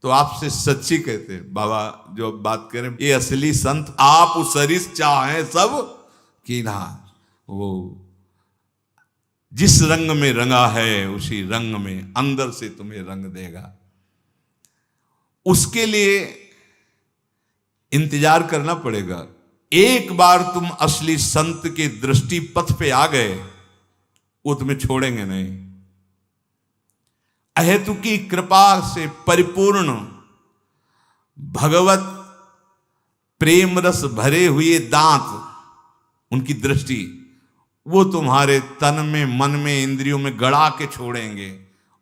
तो आपसे सच्ची कहते बाबा जो बात करें, ये असली संत आप सरिस चाहें सब कि ना, वो जिस रंग में रंगा है उसी रंग में अंदर से तुम्हें रंग देगा। उसके लिए इंतजार करना पड़ेगा। एक बार तुम असली संत के दृष्टि पथ पे आ गए वो तुम्हें छोड़ेंगे नहीं। अहेतु की कृपा से परिपूर्ण भगवत प्रेम रस भरे हुए दांत, उनकी दृष्टि वो तुम्हारे तन में, मन में, इंद्रियों में गड़ा के छोड़ेंगे।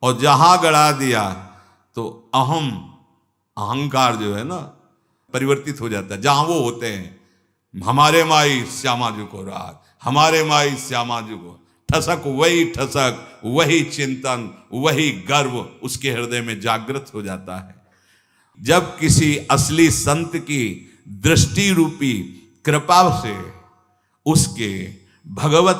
और जहां गड़ा दिया तो अहंकार जो है ना परिवर्तित हो जाता है। जहां वो होते हैं, हमारे माई श्यामा जी को राग, हमारे माई श्यामा जी को, ठसक वही ठसक, वही चिंतन, वही गर्व उसके हृदय में जागृत हो जाता है। जब किसी असली संत की दृष्टि रूपी कृपा से उसके भगवत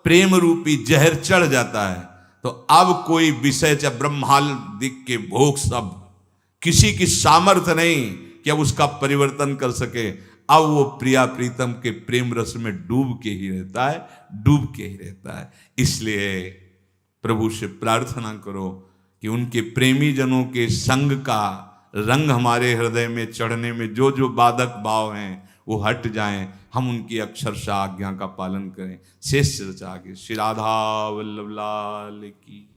प्रेम रूपी जहर चढ़ जाता है, तो अब कोई विषय चाहे ब्रह्मांडिक के भोग सब, किसी की सामर्थ्य नहीं कि अब उसका परिवर्तन कर सके। अब वो प्रिया प्रीतम के प्रेम रस में डूब के ही रहता है, डूब के ही रहता है। इसलिए प्रभु से प्रार्थना करो कि उनके प्रेमी जनों के संग का रंग हमारे हृदय में चढ़ने में जो जो बाधक भाव हैं वो हट जाएं, हम उनकी अक्षरशः आज्ञा का पालन करें। शेष चर्चा आगे। श्री राधा वल्लभ लाल की।